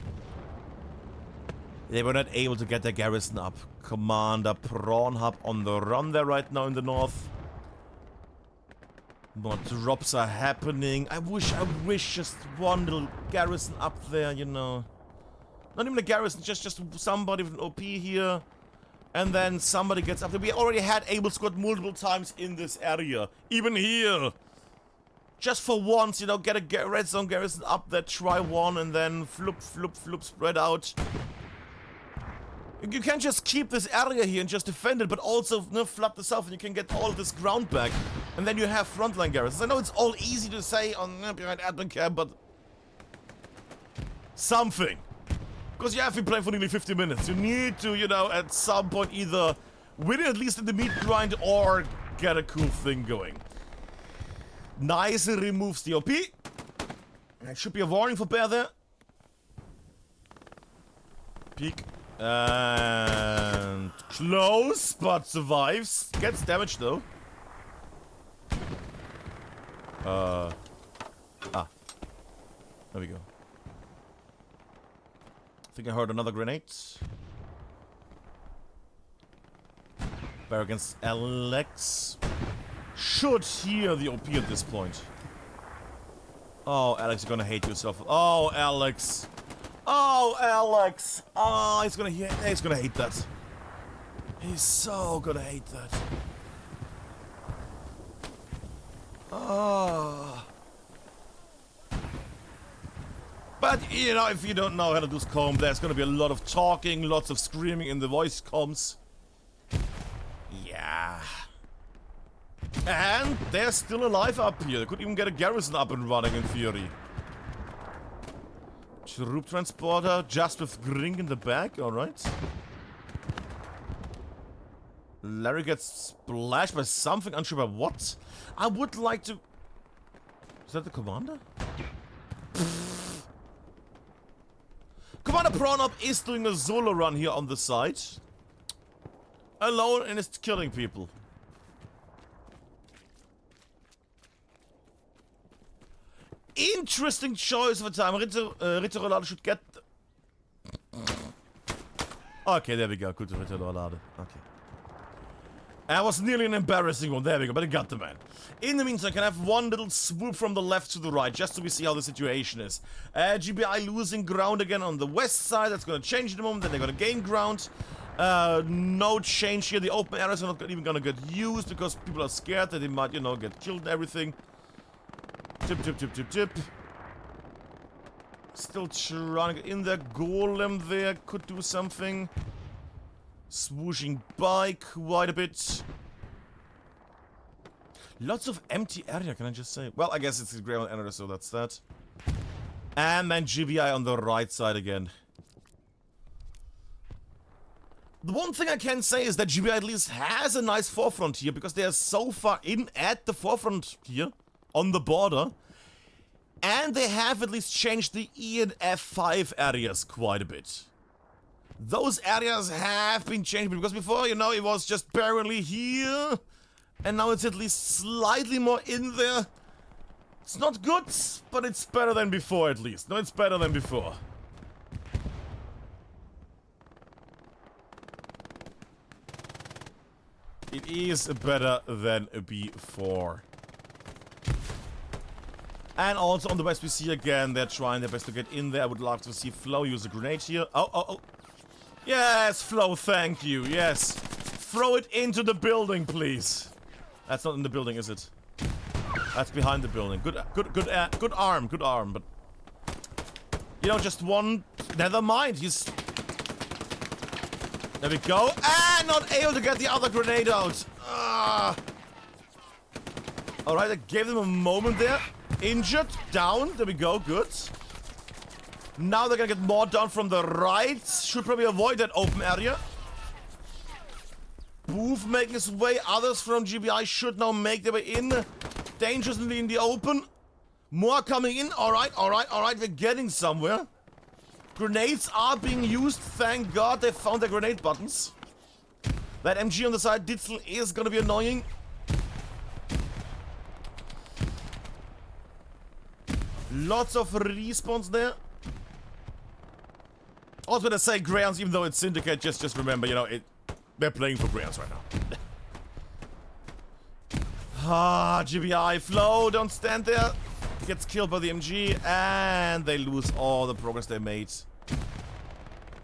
they were not able to get their garrison up. Commander Prawnhub on the run there right now in the north. More drops are happening. I wish just one little garrison up there, you know. Not even a garrison, just somebody with an OP here. And then somebody gets up there. We already had Able Squad multiple times in this area. Even here. Just for once, you know, get a red zone garrison up there, try one, and then floop, spread out. You can't just keep this area here and just defend it, but also flood the south and you can get all of this ground back. And then you have frontline garrisons. I know it's all easy to say on behind Admincam, but something. Because you have been playing for nearly 50 minutes. You need to, you know, at some point either win it at least in the meat grind or get a cool thing going. Nice, it removes the OP. That should be a warning for Bear there. Peek. And close, but survives. Gets damaged though. There we go. I think I heard another grenade. Bear against Alex. Should hear the OP at this point. Oh, Alex, you're gonna hate yourself. Oh, Alex. Oh, Alex! Oh, he's gonna hate that. He's so gonna hate that. Oh. But, you know, if you don't know how to do comms, there's gonna be a lot of talking, lots of screaming in the voice comms. Yeah. And they're still alive up here. They could even get a garrison up and running in theory. Troop transporter, just with Gring in the back, alright. Larry gets splashed by something, unsure by what. I would like to... Is that the commander? Commander Pronop is doing a solo run here on the side. Alone and is killing people. Interesting choice of a time. Ritterroulade should get... Okay, there we go. Good Ritterroulade. Okay. That was nearly an embarrassing one. There we go, but it got the man. In the meantime, I can have one little swoop from the left to the right, just so we see how the situation is. GBI losing ground again on the west side. That's going to change in a moment. Then they're going to gain ground. No change here. The open areas are not even going to get used because people are scared that they might, you know, get killed and everything. Tip, tip, tip, tip, tip. Still trying to get in there. Golem there could do something. Swooshing by quite a bit. Lots of empty area, can I just say? Well, I guess it's the Greyhound area, so that's that. And then GBI on the right side again. The one thing I can say is that GBI at least has a nice forefront here, because they are so far in at the forefront here. On the border, and they have at least changed the E and F5 areas quite a bit. Those areas have been changed because before, you know, it was just barely here, and now it's at least slightly more in there. It's not good, but it's better than before at least. No, it's better than before. It is better than before. And also on the west we see again, they're trying their best to get in there. I would love to see Flo use a grenade here. Oh. Yes, Flo, thank you. Yes. Throw it into the building, please. That's not in the building, is it? That's behind the building. Good arm, but... You know, just one... Never mind, he's... There we go. Ah, not able to get the other grenade out. Alright, I gave them a moment there. Injured, down, there we go, good. Now they're gonna get more down from the right. Should probably avoid that open area. Booth making his way, others from GBI should now make their way in. Dangerously in the open. More coming in, alright, we're getting somewhere. Grenades are being used, thank god they found their grenade buttons. That MG on the side, Ditzel, is gonna be annoying. Lots of respawns there. I was gonna say Greyhounds, even though it's Syndicate, just remember, you know, they're playing for Greyhounds right now. GBI, Flo, don't stand there. Gets killed by the MG, and they lose all the progress they made.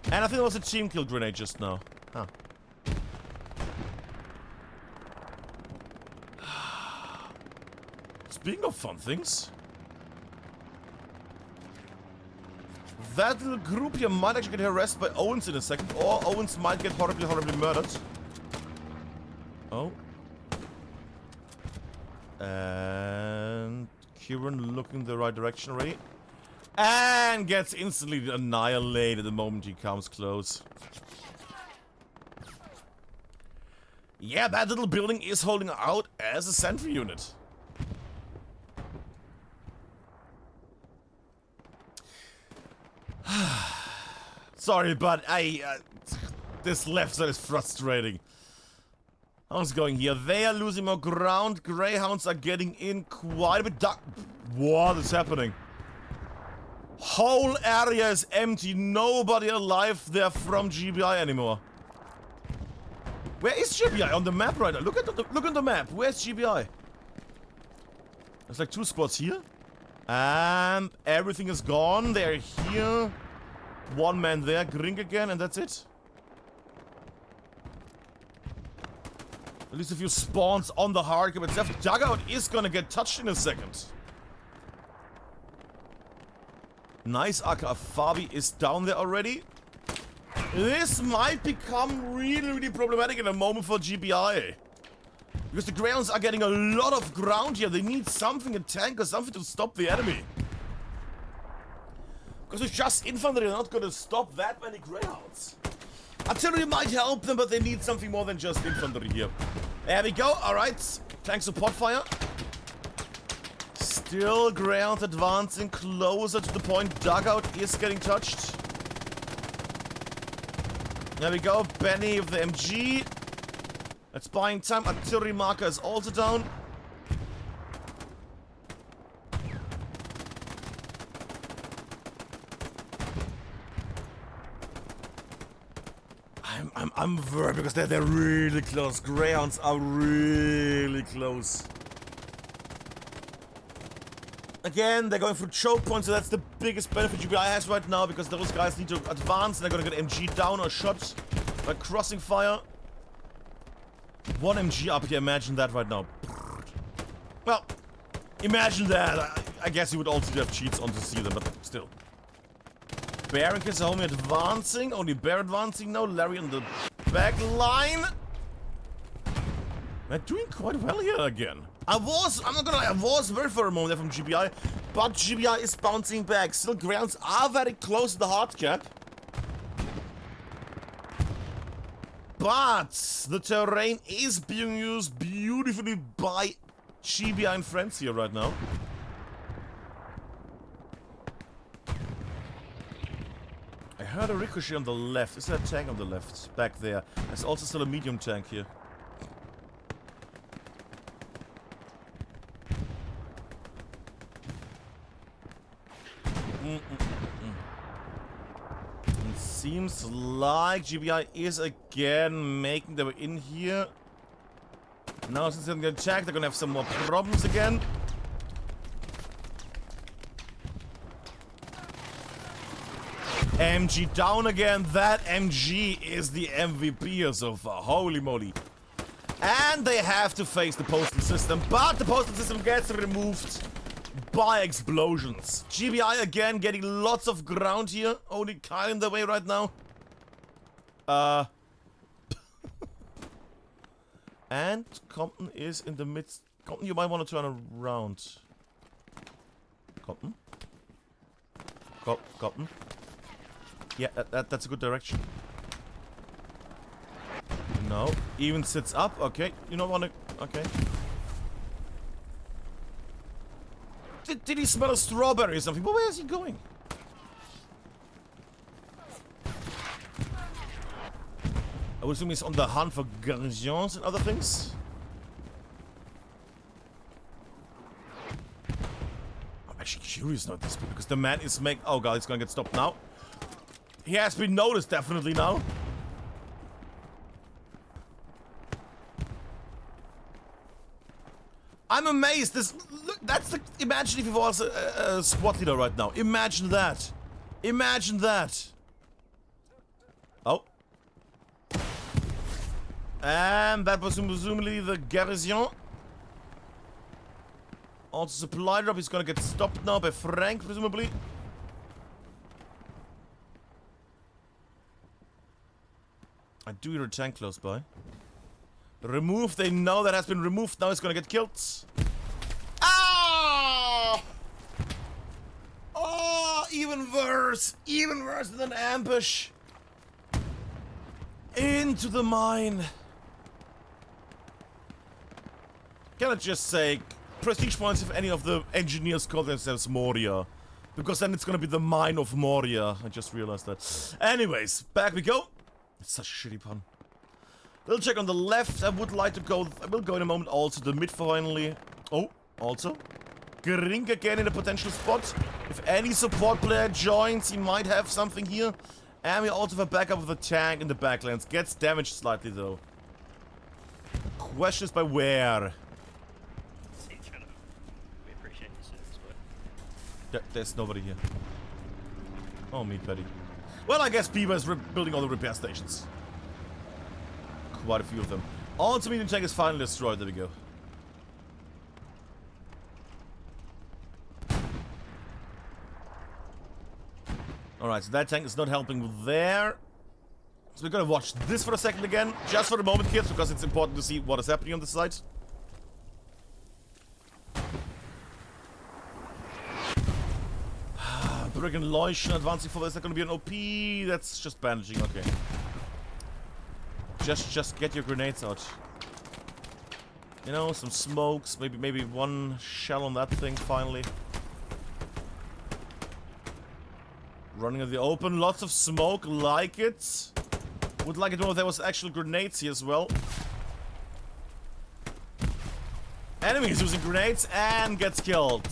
And I think it was a team kill grenade just now. Huh. Speaking of fun things... That little group here might actually get harassed by Owens in a second, or Owens might get horribly, horribly murdered. Oh. And Kieran looking the right direction already. And gets instantly annihilated the moment he comes close. Yeah, that little building is holding out as a sentry unit. Sorry, but this left side is frustrating. How's it going here? They are losing more ground. Greyhounds are getting in quite a bit. What is happening? Whole area is empty. Nobody alive there from GBI anymore. Where is GBI on the map right now? Look at the map. Where's GBI? There's like 2 spots here. And everything is gone. They're here. 1 man there. Grink again, and that's it. At least a few spawns on the hardcap itself. Dugout is gonna get touched in a second. Nice, Aka Fabi is down there already. This might become really, really problematic in a moment for GBI. Because the Greyhounds are getting a lot of ground here. They need something, a tank or something to stop the enemy. Because with just infantry, they're not going to stop that many Greyhounds. Artillery might help them, but they need something more than just infantry here. There we go, alright. Tank support fire. Still Greyhounds advancing closer to the point. Dugout is getting touched. There we go, Benny with the MG. That's buying time. Artillery marker is also down. I'm worried because they're really close. Greyhounds are really close. Again, they're going through choke points, so that's the biggest benefit GBI has right now, because those guys need to advance and they're gonna get MG down or shot by crossing fire. 1 MG up here, imagine that right now. Well, imagine that. I guess you would also have cheats on to see them, but still. Barricades are only advancing, only Bear advancing now. Larry on the back line. They're doing quite well here again. I'm not gonna lie, I was worried for a moment there from GBI, but GBI is bouncing back. Still, Greyhounds are very close to the hard cap. But the terrain is being used beautifully by GBI and friends here right now. I heard a ricochet on the left. Is there a tank on the left? Back there. There's also still a medium tank here. It seems like GBI is again making their way in here. Now since they're gonna get attacked, they're gonna have some more problems again. MG down again. That MG is the MVP here so far. Holy moly. And they have to face the postal system, but the postal system gets removed by explosions. GBI again getting lots of ground here. Only Kyle in the way right now. And Compton is in the midst. Compton, you might want to turn around. Compton? Compton? Yeah, that's a good direction. No, even sits up. Okay, you don't want to. Okay. Did he smell a strawberry or something? But where is he going? I would assume he's on the hunt for garnisons and other things. I'm actually curious now at this point because the man is making. Oh god, he's gonna get stopped now. He has been noticed definitely now. I'm amazed. Look, that's the. Imagine if he was a squad leader right now. Imagine that. Imagine that. Oh. And that was presumably the garrison. Also supply drop. He's gonna get stopped now by Frank, presumably. I do hear a tank close by. Remove, they know that has been removed, now it's gonna get killed. Ah! Oh, even worse than an ambush. Into the mine. Can I just say, prestige points if any of the engineers call themselves Moria. Because then it's gonna be the mine of Moria. I just realized that. Anyways, back we go. It's such a shitty pun. Little check on the left. I would like to go. I will go in a moment also to the mid finally. Oh, also. Grink again in a potential spot. If any support player joins, he might have something here. And we also have a backup of the tank in the backlands. Gets damaged slightly though. Question is by where? We appreciate the service, but There's nobody here. Oh, me, Betty. Well, I guess Beaver is building all the repair stations. Quite a few of them. Also, medium tank is finally destroyed. There we go. Alright, so that tank is not helping there. So we're gonna watch this for a second again. Just for the moment, kids, because it's important to see what is happening on the side. Brick and Leuchten advancing forward. Is that gonna be an OP? That's just bandaging, okay. Just get your grenades out. You know, some smokes, maybe one shell on that thing finally. Running in the open, lots of smoke, like it. Would like it more if there was actual grenades here as well. Enemies using grenades and gets killed.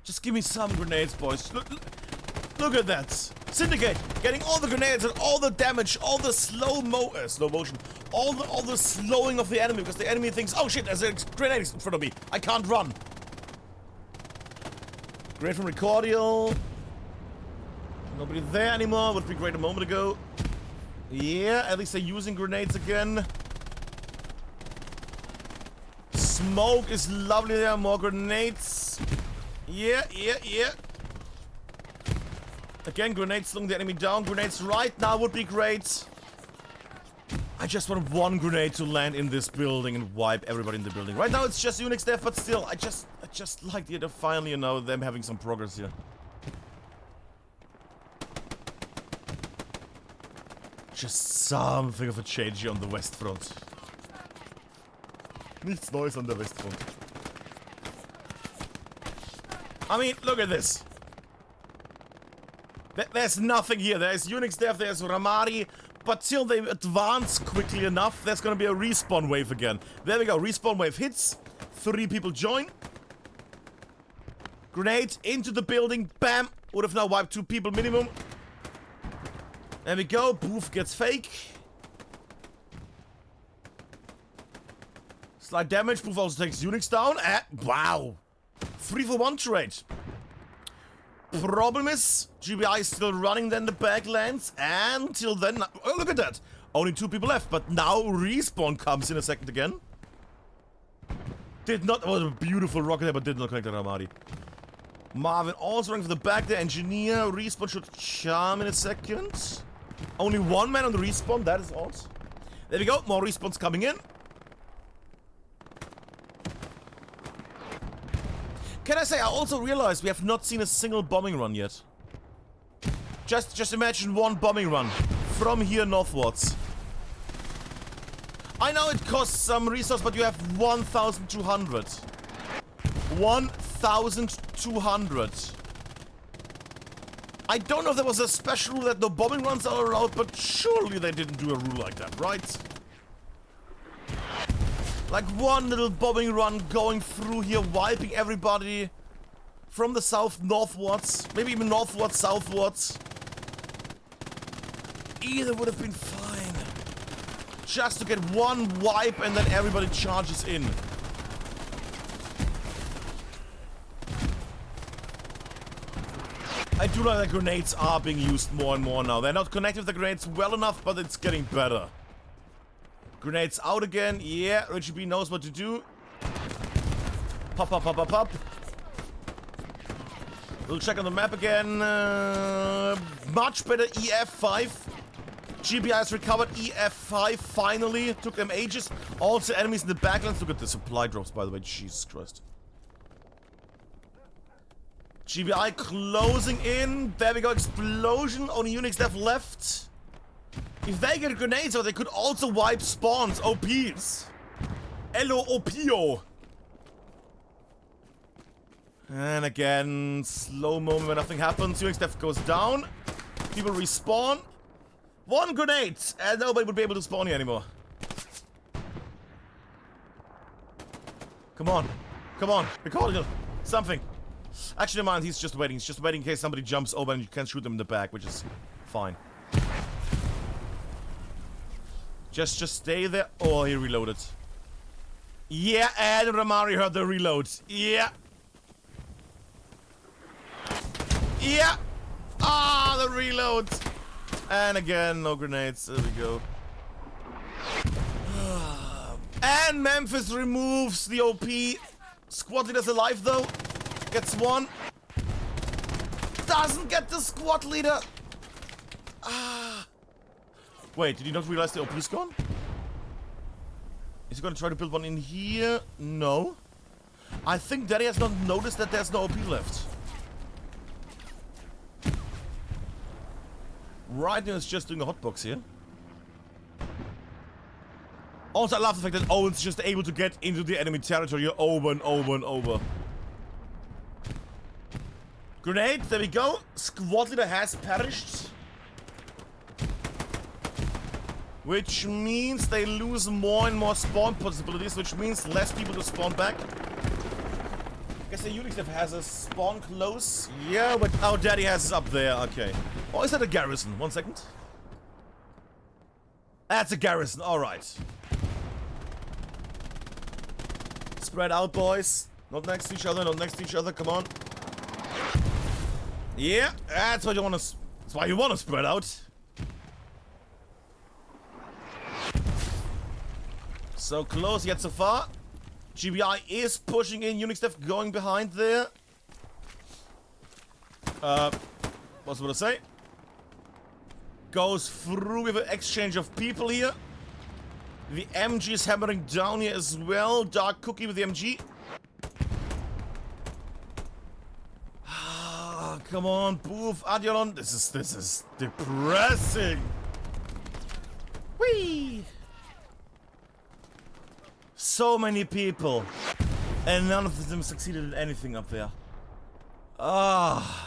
Just give me some grenades, boys. Look at that. Syndicate getting all the grenades and all the damage, all the slow motion, all the slowing of the enemy because the enemy thinks, oh shit, there's a grenade in front of me. I can't run. Great from Recordial. Nobody there anymore. Would be great a moment ago. Yeah, at least they're using grenades again. Smoke is lovely there. More grenades. Yeah. Again, grenades slowing the enemy down. Grenades right now would be great. I just want one grenade to land in this building and wipe everybody in the building. Right now it's just Unix death, but still, I just like the idea of finally, you know, them having some progress here. Just something of a change here on the west front. Nichts Neues on the west front. I mean, look at this. There's nothing here. There's Unix death, there's Ramari. But till they advance quickly enough, there's gonna be a respawn wave again. There we go, respawn wave hits. 3 people join. Grenade into the building, bam! Would have now wiped 2 people minimum. There we go, Booth gets fake. Slight damage, Booth also takes Unix down. Wow! 3-for-1 trade. Problem is, GBI is still running then the backlands, and till then, oh look at that! Only 2 people left, but now respawn comes in a second again. Did not, was a beautiful rocket there, but did not connect the Ramadi. Marvin also running for the back, the engineer, respawn should come in a second. Only 1 man on the respawn, that is odd. There we go, more respawns coming in. Can I say, I also realized we have not seen a single bombing run yet. Just imagine one bombing run from here northwards. I know it costs some resource, but you have 1,200. 1,200. I don't know if there was a special rule that no bombing runs are allowed, but surely they didn't do a rule like that, right? Like one little bombing run going through here, wiping everybody from the south northwards, maybe even northwards, southwards. Either would have been fine. Just to get one wipe and then everybody charges in. I do like that grenades are being used more and more now. They're not connected with the grenades well enough, but it's getting better. Grenades out again. Yeah, Richie B knows what to do. Pop, pop, pop, pop, pop. We'll check on the map again. Much better EF5. GBI has recovered EF5 finally. Took them ages. Also enemies in the backlands. Look at the supply drops, by the way. Jesus Christ. GBI closing in. There we go. Explosion. Only Unix left. If they get grenades, or they could also wipe spawns. OPs. LOOPO. And again, slow moment when nothing happens. Unix def goes down. People respawn. One grenade, and nobody would be able to spawn here anymore. Come on. Come on. Record it. Something. Actually, mind, he's just waiting. He's just waiting in case somebody jumps over and you can shoot them in the back, which is fine. Just stay there. Oh, he reloaded. Yeah, and Ramari heard the reload. Yeah. Yeah! Ah, the reload! And again, no grenades. There we go. And Memphis removes the OP. Squad leader's alive though. Gets one. Doesn't get the squad leader. Ah. Wait, did he not realize the OP's gone? Is he gonna try to build one in here? No. I think Daddy has not noticed that there's no OP left. Right now, it's just doing a hotbox here. Also, I love the fact that Owen's just able to get into the enemy territory over and over and over. Grenade, there we go. Squad leader has perished. Which means they lose more and more spawn possibilities, which means less people to spawn back. I guess the Unix dev has a spawn close. Yeah, but our Daddy has is up there. Okay. Or is that a garrison? 1 second. That's a garrison. Alright. Spread out, boys. Not next to each other. Not next to each other. Come on. Yeah, that's what you want to. That's why you want to spread out. So close yet so far. GBI is pushing in. Unix dev going behind there. What's what to say? Goes through with an exchange of people here. The MG is hammering down here as well. Dark Cookie with the MG. Ah, come on, Boof, Adiolon. This is depressing. Whee! So many people, and none of them succeeded in anything up there. Ah.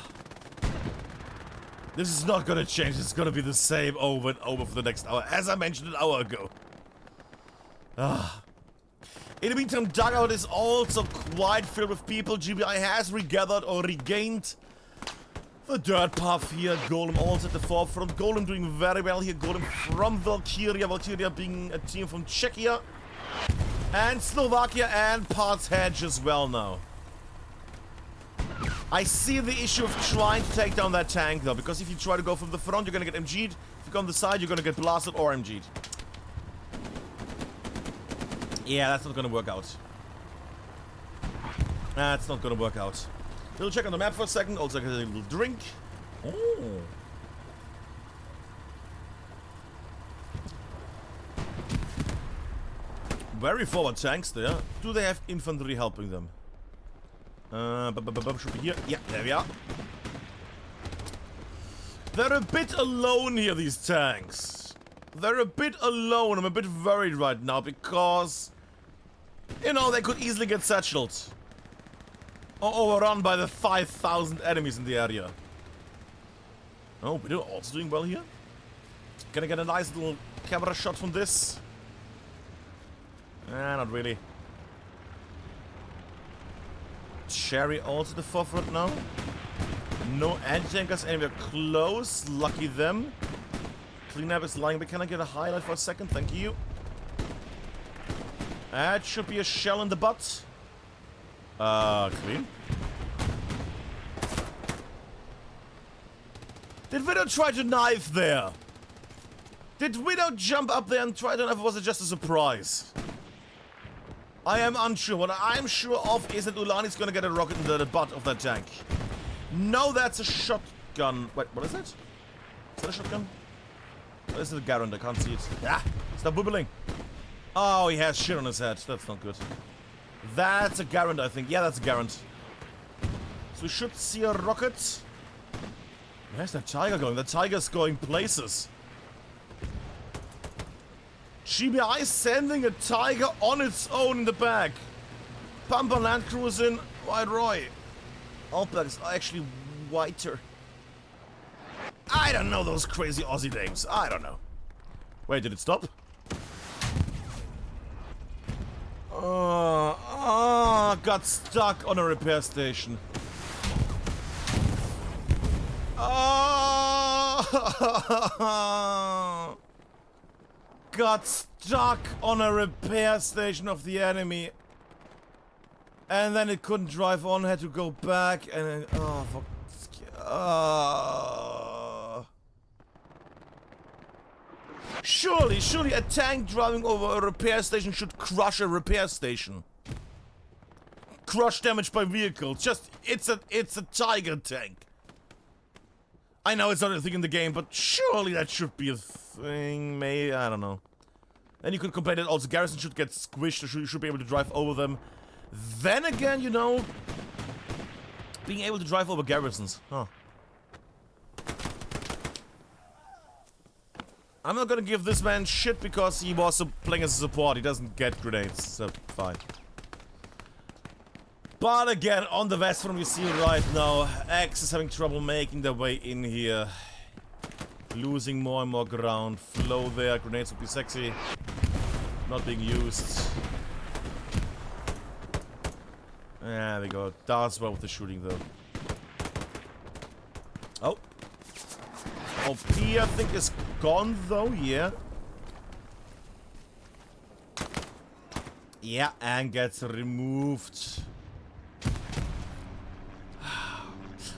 This is not gonna change. It's gonna be the same over and over for the next hour, as I mentioned an hour ago. Ah. In the meantime, Dugout is also quite filled with people. GBI has regathered or regained the dirt path here. Golem also at the forefront. Golem doing very well here. Golem from Valkyria. Valkyria being a team from Czechia. And Slovakia and parts Hedge as well now. I see the issue of trying to take down that tank though, because if you try to go from the front, you're gonna get MG'd. If you go on the side, you're gonna get blasted or MG'd. Yeah, that's not gonna work out. That's not gonna work out. We'll check on the map for a second. Also get a little drink. Oh. Very forward tanks there. Do they have infantry helping them? Should be here. Yeah, there we are. They're a bit alone here, these tanks. They're a bit alone. I'm a bit worried right now because, you know, they could easily get satcheled. Or overrun by the 5,000 enemies in the area. Oh, we're also doing well here. Gonna get a nice little camera shot from this. Not really. Cherry also the forefront now. No anti-tankers anywhere close. Lucky them. Cleanup is lying, but can I get a highlight for a second? Thank you. That should be a shell in the butt. Clean. Did Widow try to knife there? Did Widow jump up there and try to knife, or was it just a surprise? I am unsure. What I'm sure of is that Ulani's gonna get a rocket into the butt of that tank. No, that's a shotgun. Wait, what is it? Is that a shotgun? Or is it a Garand? I can't see it. Ah! Stop bubbling! Oh, he has shit on his head. That's not good. That's a Garand, I think. Yeah, that's a Garand. So we should see a rocket. Where's that tiger going? The tiger's going places. GBI sending a tiger on its own in the back. Pampa Land Cruising, White Roy. Outbacks are actually whiter. I don't know those crazy Aussie names. I don't know. Wait, did it stop? Got stuck on a repair station. Got stuck on a repair station of the enemy. And then it couldn't drive on, had to go back, and then, oh, fuck. Surely a tank driving over a repair station should crush a repair station. Crush damage by vehicle. Just, it's a Tiger tank. I know it's not a thing in the game, but surely that should be a thing. Maybe, I don't know. Then you could complain that also Garrison should get squished, or you should be able to drive over them. Then again, you know, being able to drive over garrisons, huh. I'm not gonna give this man shit because he was playing as a support. He doesn't get grenades, so fine. But again, on the west front we see right now, X is having trouble making their way in here. Losing more and more ground. Flow there, grenades would be sexy. Not being used. There we go. Does well with the shooting though. Oh. OP I think is gone though, yeah. Yeah, and gets removed.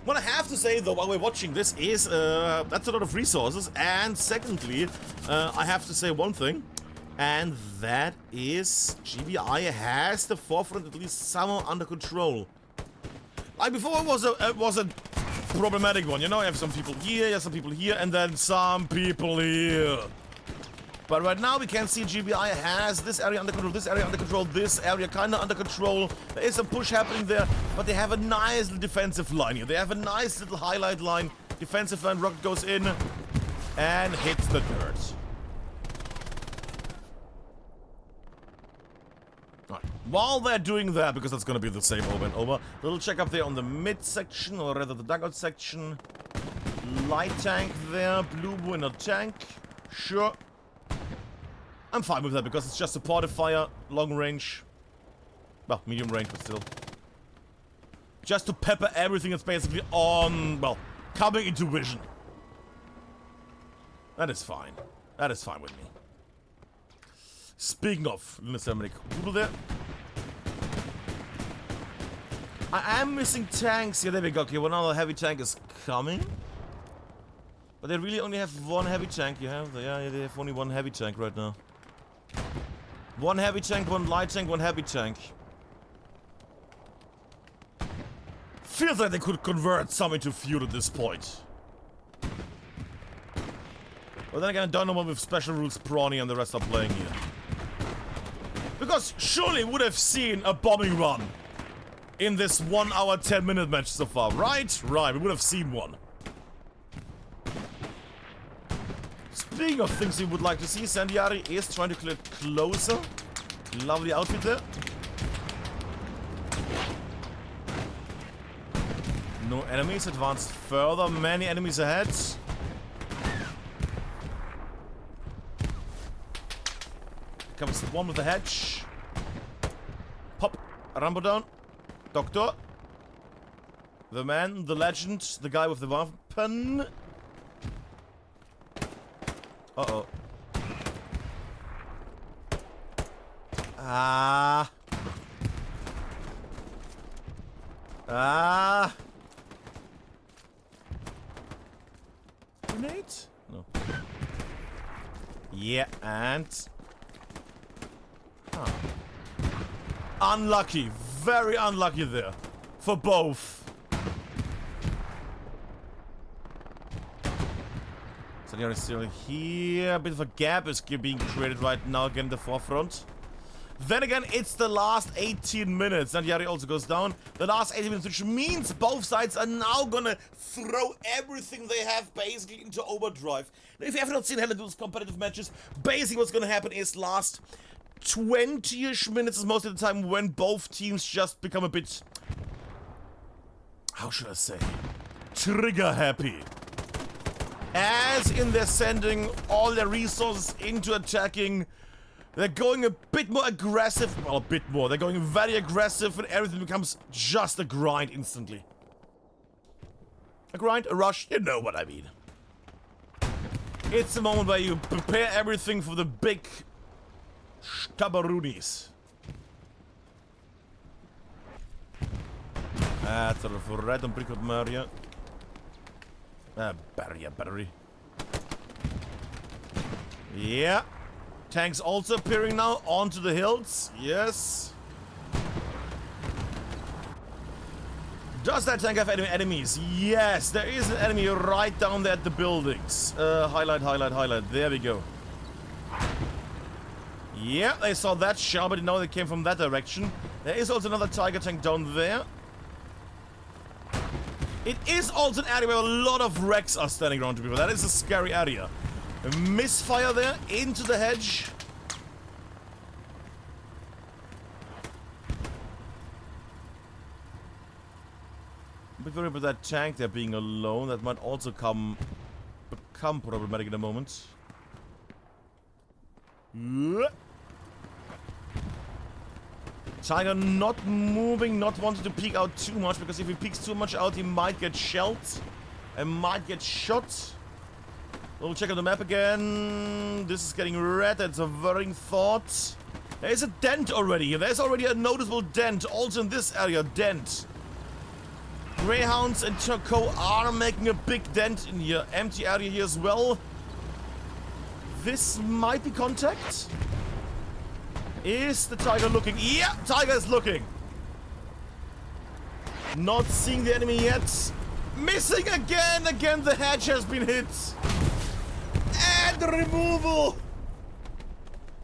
What I have to say though while we're watching this is, that's a lot of resources, and secondly, I have to say one thing, and that is GBI has the forefront at least somehow under control. Like before it was a problematic one, you know, you have some people here, you have some people here, and then some people here. But right now we can see GBI has this area under control, this area under control, this area kinda under control. There is a push happening there, but they have a nice little defensive line here. They have a nice little highlight line. Defensive line, rocket goes in and hits the dirt. Alright, while they're doing that, because that's gonna be the same over and over, little check up there on the mid section, or rather the dugout section. Light tank there, blue winner tank, sure. I'm fine with that because it's just supportive fire, long range. Well, medium range, but still. Just to pepper everything that's basically on, well, coming into vision. That is fine. That is fine with me. Speaking of, Oceanic, Google there. I am missing tanks. Yeah, there we go. Okay, well, another heavy tank is coming. But they really only have one heavy tank. Yeah, they have only one heavy tank right now. One heavy tank, one light tank, one heavy tank. Feels like they could convert some into fuel at this point. But then again, I don't know what with special rules Prawny and the rest are playing here. Because surely we would have seen a bombing run in this 1 hour 10-minute match so far, right? Right, we would have seen one. Speaking of things we would like to see, Sandiari is trying to get closer. Lovely outfit there. No enemies, advanced further, many enemies ahead. Comes the one with the hedge. Pop, Rambo down. Doctor. The man, the legend, the guy with the weapon. Uh-oh. Ah. Ah. Grenade? No. Yeah, and... Huh. Unlucky. Very unlucky there. For both. Salieri is still here. A bit of a gap is being created right now again in the forefront. Then again, it's the last 18 minutes. Salieri also goes down. The last 18 minutes, which means both sides are now gonna throw everything they have basically into overdrive. Now, if you have not seen Heladu's competitive matches, basically what's gonna happen is last 20-ish minutes is most of the time when both teams just become a bit... how should I say? Trigger happy. As in they're sending all their resources into attacking. They're going a bit more aggressive. Well, a bit more. They're going very aggressive and everything becomes just a grind instantly. A grind, a rush, you know what I mean. It's the moment where you prepare everything for the big Stabarunis. Sort of red on Brickwood Maria. Battery. Yeah. Tanks also appearing now onto the hills. Yes. Does that tank have any enemies? Yes, there is an enemy right down there at the buildings. Highlight. There we go. Yeah, they saw that shot, but didn't know they came from that direction. There is also another Tiger tank down there. It is also an area where a lot of wrecks are standing around to people. That is a scary area. A misfire there into the hedge. A bit worried about that tank there being alone. That might also become problematic in a moment. Tiger not moving, not wanting to peek out too much, because if he peeks too much out, he might get shelled and might get shot. We'll check out the map again. This is getting red. That's a worrying thought. There is a dent already. There's already a noticeable dent. Also in this area, dent. Greyhounds and Turco are making a big dent in here. Empty area here as well. This might be contact. Is the Tiger looking? Yeah, Tiger is looking. Not seeing the enemy yet. Missing again. Again, the hedge has been hit. And the removal.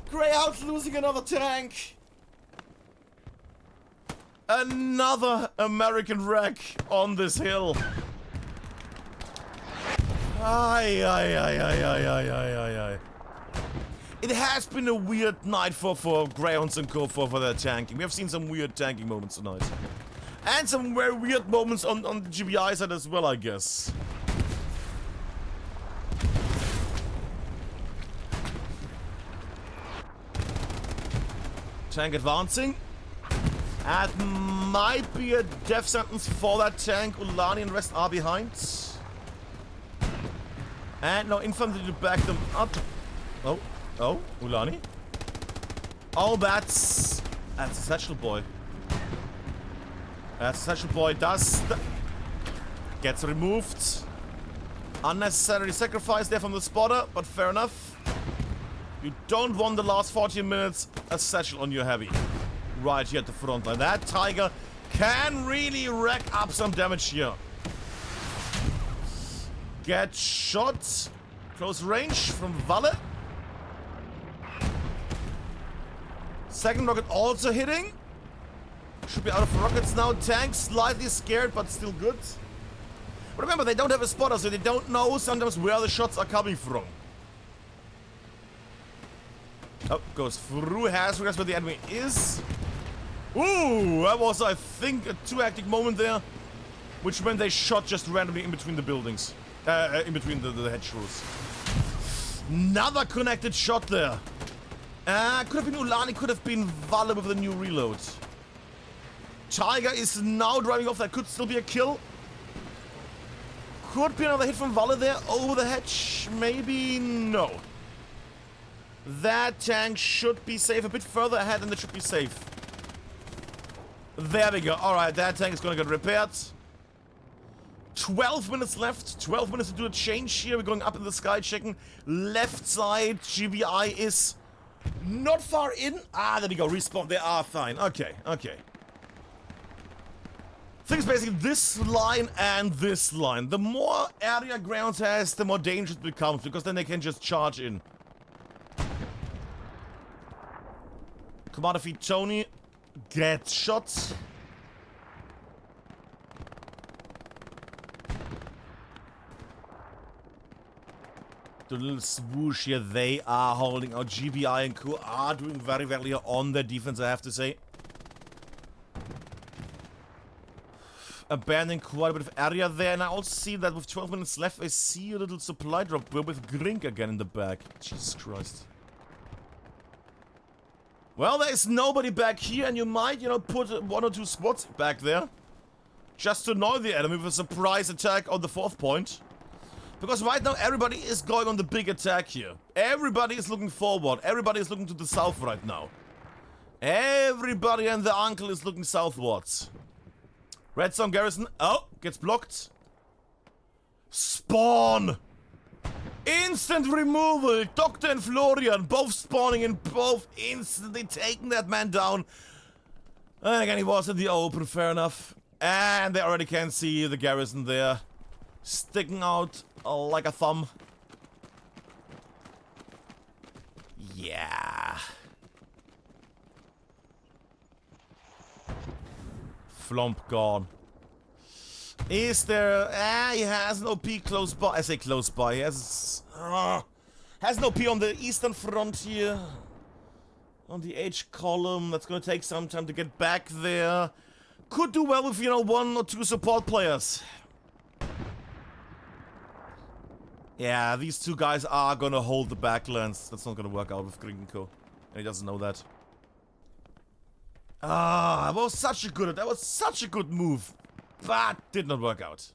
Greyhounds losing another tank. Another American wreck on this hill. Ay. It has been a weird night for Greyhounds and Co. for their tanking. We have seen some weird tanking moments tonight. And some very weird moments on the GBI side as well, I guess. Tank advancing. That might be a death sentence for that tank. Ulani and rest are behind. And no infantry to back them up. Oh, Ulani. Oh, that's a satchel boy. That's a satchel boy. Gets removed. Unnecessary sacrifice there from the spotter, but fair enough. You don't want the last 14 minutes a satchel on your heavy. Right here at the front line. That Tiger can really rack up some damage here. Get shot. Close range from Valle. Second rocket also hitting. Should be out of rockets now. Tank slightly scared, but still good. But remember, they don't have a spotter, so they don't know sometimes where the shots are coming from. Oh, goes through. Has realized where the enemy is. Ooh, that was, I think, a too hectic moment there. Which meant they shot just randomly in between the buildings. In between the hedgerows. Another connected shot there. Could have been Ulani, could have been Valle with the new reload. Tiger is now driving off. That could still be a kill. Could be another hit from Valle there over the hedge. Maybe no. That tank should be safe. A bit further ahead and it should be safe. There we go. Alright, that tank is going to get repaired. 12 minutes left. 12 minutes to do a change here. We're going up in the sky, checking left side. GBI is not far in. Ah, there we go. Respawn. They are fine. Okay. Thing is basically this line and this line. The more area ground has, the more dangerous it becomes, because then they can just charge in. Commander feed Tony. Get shot. The little swoosh here, they are holding out. GBI and Co are doing very well here on their defense, I have to say. Abandoning quite a bit of area there, and I also see that with 12 minutes left, I see a little supply drop with Grink again in the back. Jesus Christ. Well, there's nobody back here, and you might, you know, put 1 or 2 spots back there. Just to annoy the enemy with a surprise attack on the 4th point. Because right now everybody is going on the big attack here. Everybody is looking forward. Everybody is looking to the south right now. Everybody and the uncle is looking southwards. Redstone garrison. Oh, gets blocked. Spawn! Instant removal! Doctor and Florian both spawning and both instantly taking that man down. And again, he was in the open, fair enough. And they already can see the garrison there. Sticking out like a thumb. Yeah. Flomp gone. Is there... he has no P close by. I say close by. He has no P on the eastern front here. On the H column. That's gonna take some time to get back there. Could do well with, you know, 1 or 2 support players. Yeah, these 2 guys are gonna hold the backlands. That's not gonna work out with Grinko. And he doesn't know that. That was such a good move. But did not work out.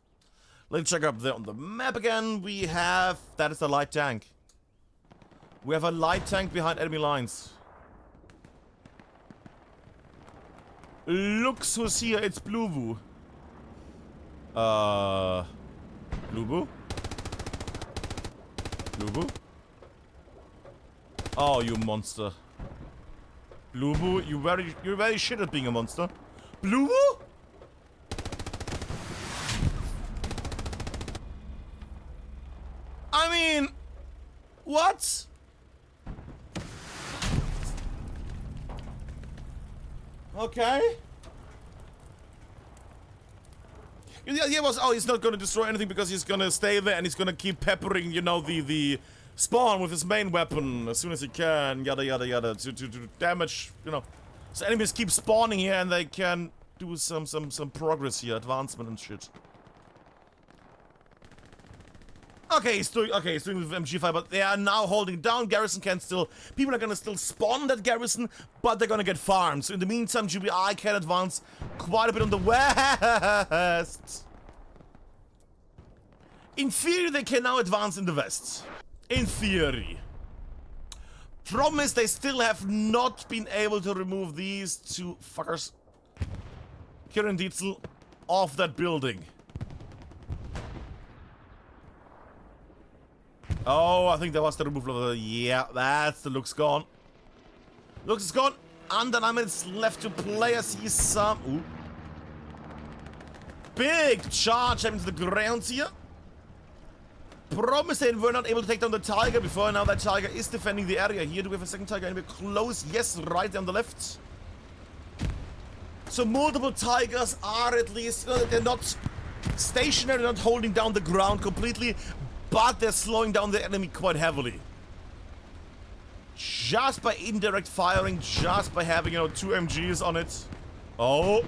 Let's check up there on the map again. We have... That is the light tank. We have a light tank behind enemy lines. Looks who's here. It's Blueboo. Blueboo? Blueboo? Oh, you monster. Blueboo, you're very shit at being a monster. Blueboo? I mean, what? Okay. The idea was, oh, he's not gonna destroy anything because he's gonna stay there and he's gonna keep peppering, you know, the spawn with his main weapon as soon as he can, yada yada yada, to damage, you know. So enemies keep spawning here and they can do some progress here, advancement and shit. Okay, he's doing with MG5, but they are now holding down. Garrison can still... People are gonna still spawn that garrison, but they're gonna get farmed. So in the meantime, GBI can advance quite a bit on the west. In theory, they can now advance in the west. In theory. Problem is, they still have not been able to remove these 2 fuckers, Kieran Dietzel, off that building. Oh, I think that was the removal of the... Yeah, that's the Lux gone. Lux is gone. Under 9 minutes left to play. I see some... Ooh. Big charge into the grounds here. Promise they were not able to take down the Tiger before. Now that Tiger is defending the area here. Do we have a second Tiger anywhere close? Yes, right there on the left. So multiple Tigers are at least... they're not stationary, not holding down the ground completely. But they're slowing down the enemy quite heavily. Just by indirect firing, just by having, you know, 2 MGs on it. Oh.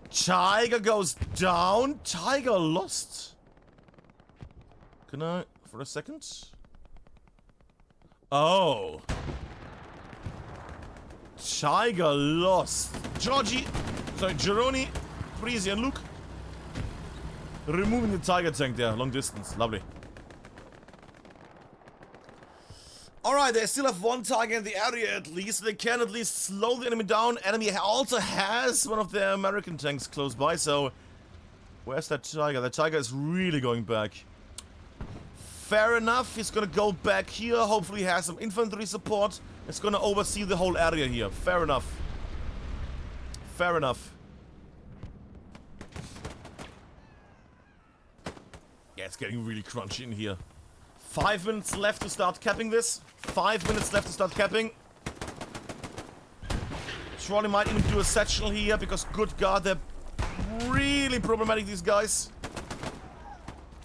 Tiger goes down. Tiger lost. Can I, for a second? Oh. Tiger lost. Geroni, Breezy and Luke. Removing the Tiger tank there, long distance. Lovely. Alright, they still have 1 Tiger in the area at least. They can at least slow the enemy down. Enemy also has one of their American tanks close by, so... Where's that Tiger? That Tiger is really going back. Fair enough, he's gonna go back here. Hopefully he has some infantry support. It's gonna oversee the whole area here. Fair enough. Fair enough. Yeah, it's getting really crunchy in here. 5 minutes left to start capping this. 5 minutes left to start capping. Trolley might even do a satchel here because, good God, they're really problematic, these guys.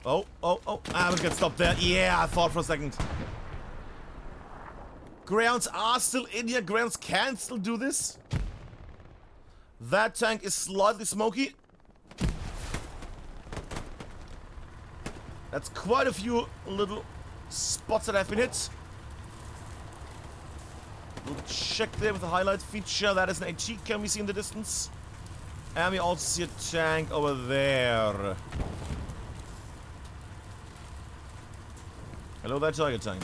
Oh. I will get stopped there. Yeah, I thought for a second. Greyhounds are still in here. Greyhounds can still do this. That tank is slightly smoky. That's quite a few little spots that have been hit. We'll check there with the highlight feature. That is an HE cam we see in the distance. And we also see a tank over there. Hello there, Tiger Tank.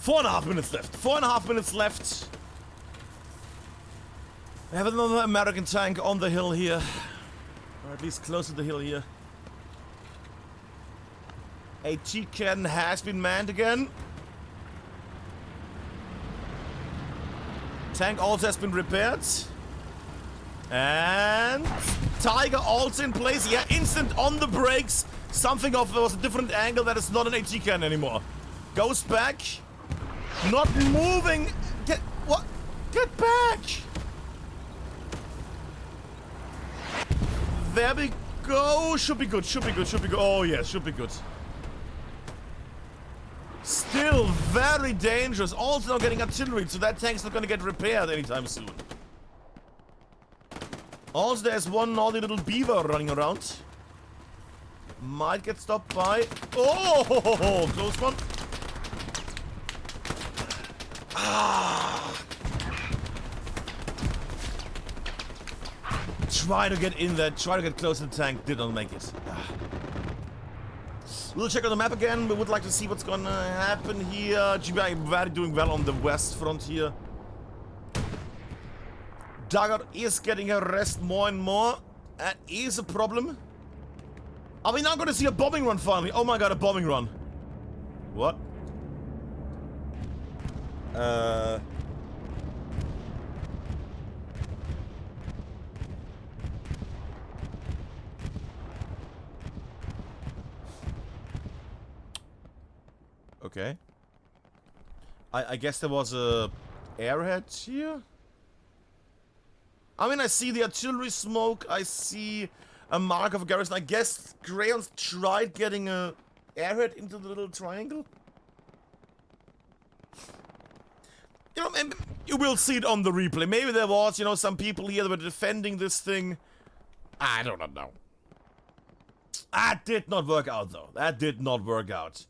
4.5 minutes left. 4.5 minutes left. We have another American tank on the hill here. Or at least close to the hill here. A T-can has been manned again. Tank also has been repaired. And Tiger also in place. Yeah, instant on the brakes. Something of was a different angle. That is not an AT-can anymore. Goes back. Not moving. Get what? Get back. There we go. Should be good. Should be good. Should be good. Oh yeah, should be good. Still very dangerous. Also not getting artillery, so that tank's not gonna get repaired anytime soon. Also, there's one naughty little beaver running around. Might get stopped by... Oh, close one. Ah. Try to get in there, try to get close to the tank, did not make it. Ah. We'll check on the map again. We would like to see what's gonna happen here. GBI very doing well on the west front here. Dagger is getting harassed more and more. That is a problem. Are we now gonna see a bombing run finally? Oh my god, a bombing run. What? Okay. I guess there was a airhead here? I mean, I see the artillery smoke, I see a mark of a garrison. I guess Greyhounds tried getting a airhead into the little triangle. You know, you will see it on the replay. Maybe there was, you know, some people here that were defending this thing. I do not know. That did not work out, though. That did not work out.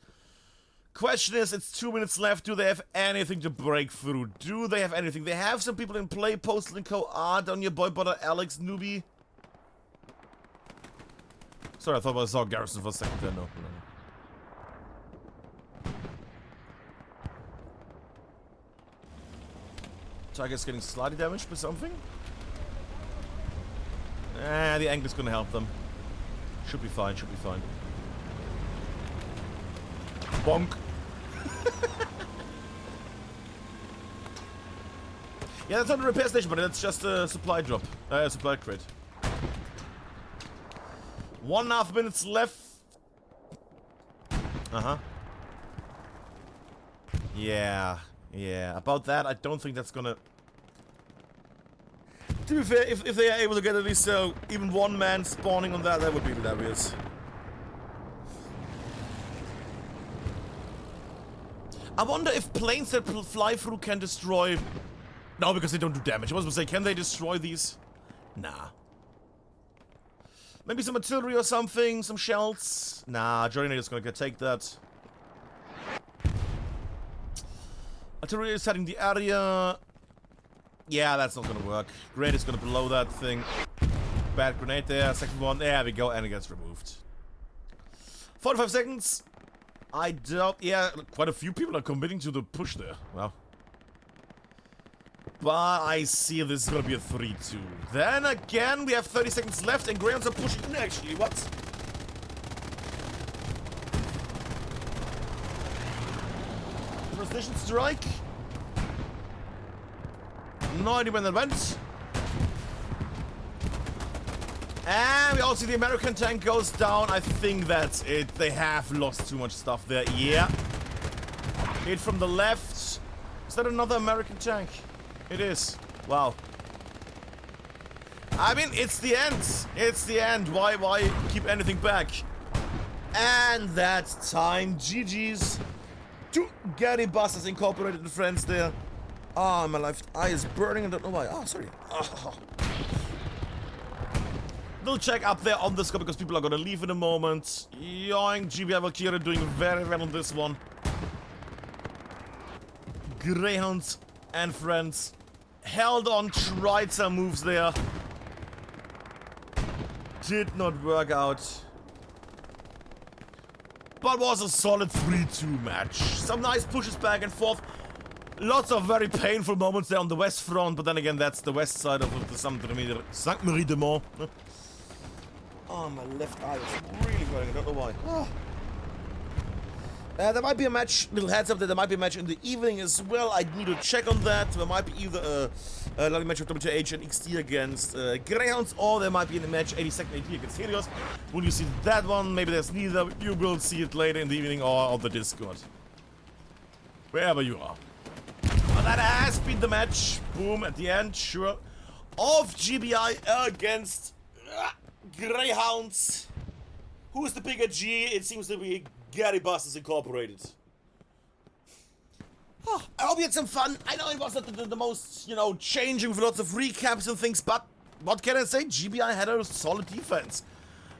Question is, it's 2 minutes left. Do they have anything to break through? Do they have anything? They have some people in play. Postal and Co. are down your boy brother Alex Newbie. Sorry, I thought I saw Garrison for a second there. No. Tiger's getting slightly damaged by something. The angle is gonna help them. Should be fine, should be fine. Bonk. Yeah, that's not a repair station, but that's just a supply drop. Supply crate. 1.5 minutes left. Yeah. About that, I don't think that's gonna... To be fair, if they are able to get at least even one man spawning on that, that would be hilarious. I wonder if planes that fly through can destroy... No, because they don't do damage. I was gonna say, can they destroy these? Nah. Maybe some artillery or something, some shells. Nah, Journey is gonna take that. Artillery is setting the area. Yeah, that's not gonna work. Grenade is gonna blow that thing. Bad grenade there. Second one. There we go, and it gets removed. 45 seconds. I doubt... Yeah, quite a few people are committing to the push there. Wow. But I see this is gonna be a 3-2. Then again, we have 30 seconds left, and Greyhounds are pushing in, actually. What? Precision strike. No idea when that went. And we also see the American tank goes down. I think that's it. They have lost too much stuff there. Yeah. Hit from the left. Is that another American tank? It is. Wow. I mean, it's the end. It's the end. Why keep anything back? And that time, GG's to Gary Busters Incorporated and friends there. Ah, my left eye is burning. I don't know why. Oh, sorry. Oh. We'll check up there on the scope because people are gonna leave in a moment. Yoink, GBI Valkyrie doing very well on this one. Greyhounds and friends held on, tried some moves there. Did not work out. But was a solid 3-2 match. Some nice pushes back and forth. Lots of very painful moments there on the west front, but then again, that's the west side of the Sainte-Marie-de-Mont. Oh, my left eye is really hurting. I don't know why. Oh. There might be a match, little heads up that there might be a match in the evening as well. I need to check on that. There might be either a lovely match of WH and XT against Greyhounds, or there might be a match 82nd AT against Helios. When you see that one, maybe there's neither. You will see it later in the evening or on the Discord. Wherever you are. Well, that has been the match. Boom, at the end, sure. Of GBI against Greyhounds. Who is the bigger G? It seems to be Gary Busters Incorporated. Oh, I hope you had some fun. I know it wasn't the most, you know, changing with lots of recaps and things, but what can I say? GBI had a solid defense.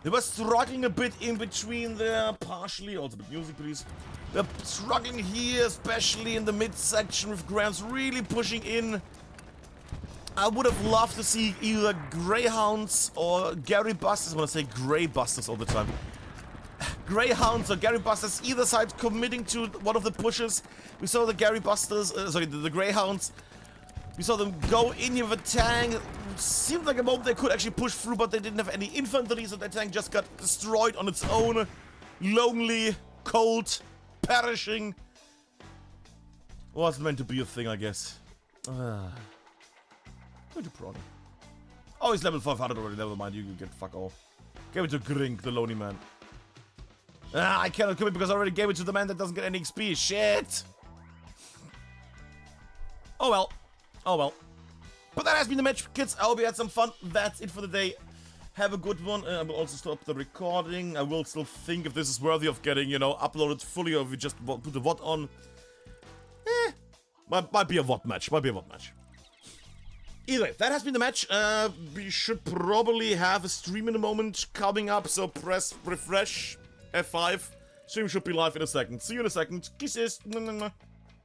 They were struggling a bit in between there, partially. Also, bit music, please. They're struggling here, especially in the midsection with Grants really pushing in. I would have loved to see either Greyhounds or Gary Busters. I want to say Grey Busters all the time. Greyhounds or Gary Busters, either side committing to one of the pushes. We saw the Gary Busters, the Greyhounds. We saw them go in with a tank. It seemed like a moment they could actually push through, but they didn't have any infantry, so that tank just got destroyed on its own. Lonely, cold, perishing. Wasn't meant to be a thing, I guess. Going to Prawny. Oh, he's level 500 already, never mind, you can get fuck off. Give it to Grink, the lonely man. I cannot commit because I already gave it to the man that doesn't get any XP. Shit! Oh well. Oh well. But that has been the match, kids. I hope you had some fun. That's it for the day. Have a good one. I will also stop the recording. I will still think if this is worthy of getting, you know, uploaded fully or if we just put the VOD on. Might be a VOD match. Might be a VOD match. Either way, that has been the match. We should probably have a stream in a moment coming up, so press refresh. F5. Stream should be live in a second. See you in a second. Kisses.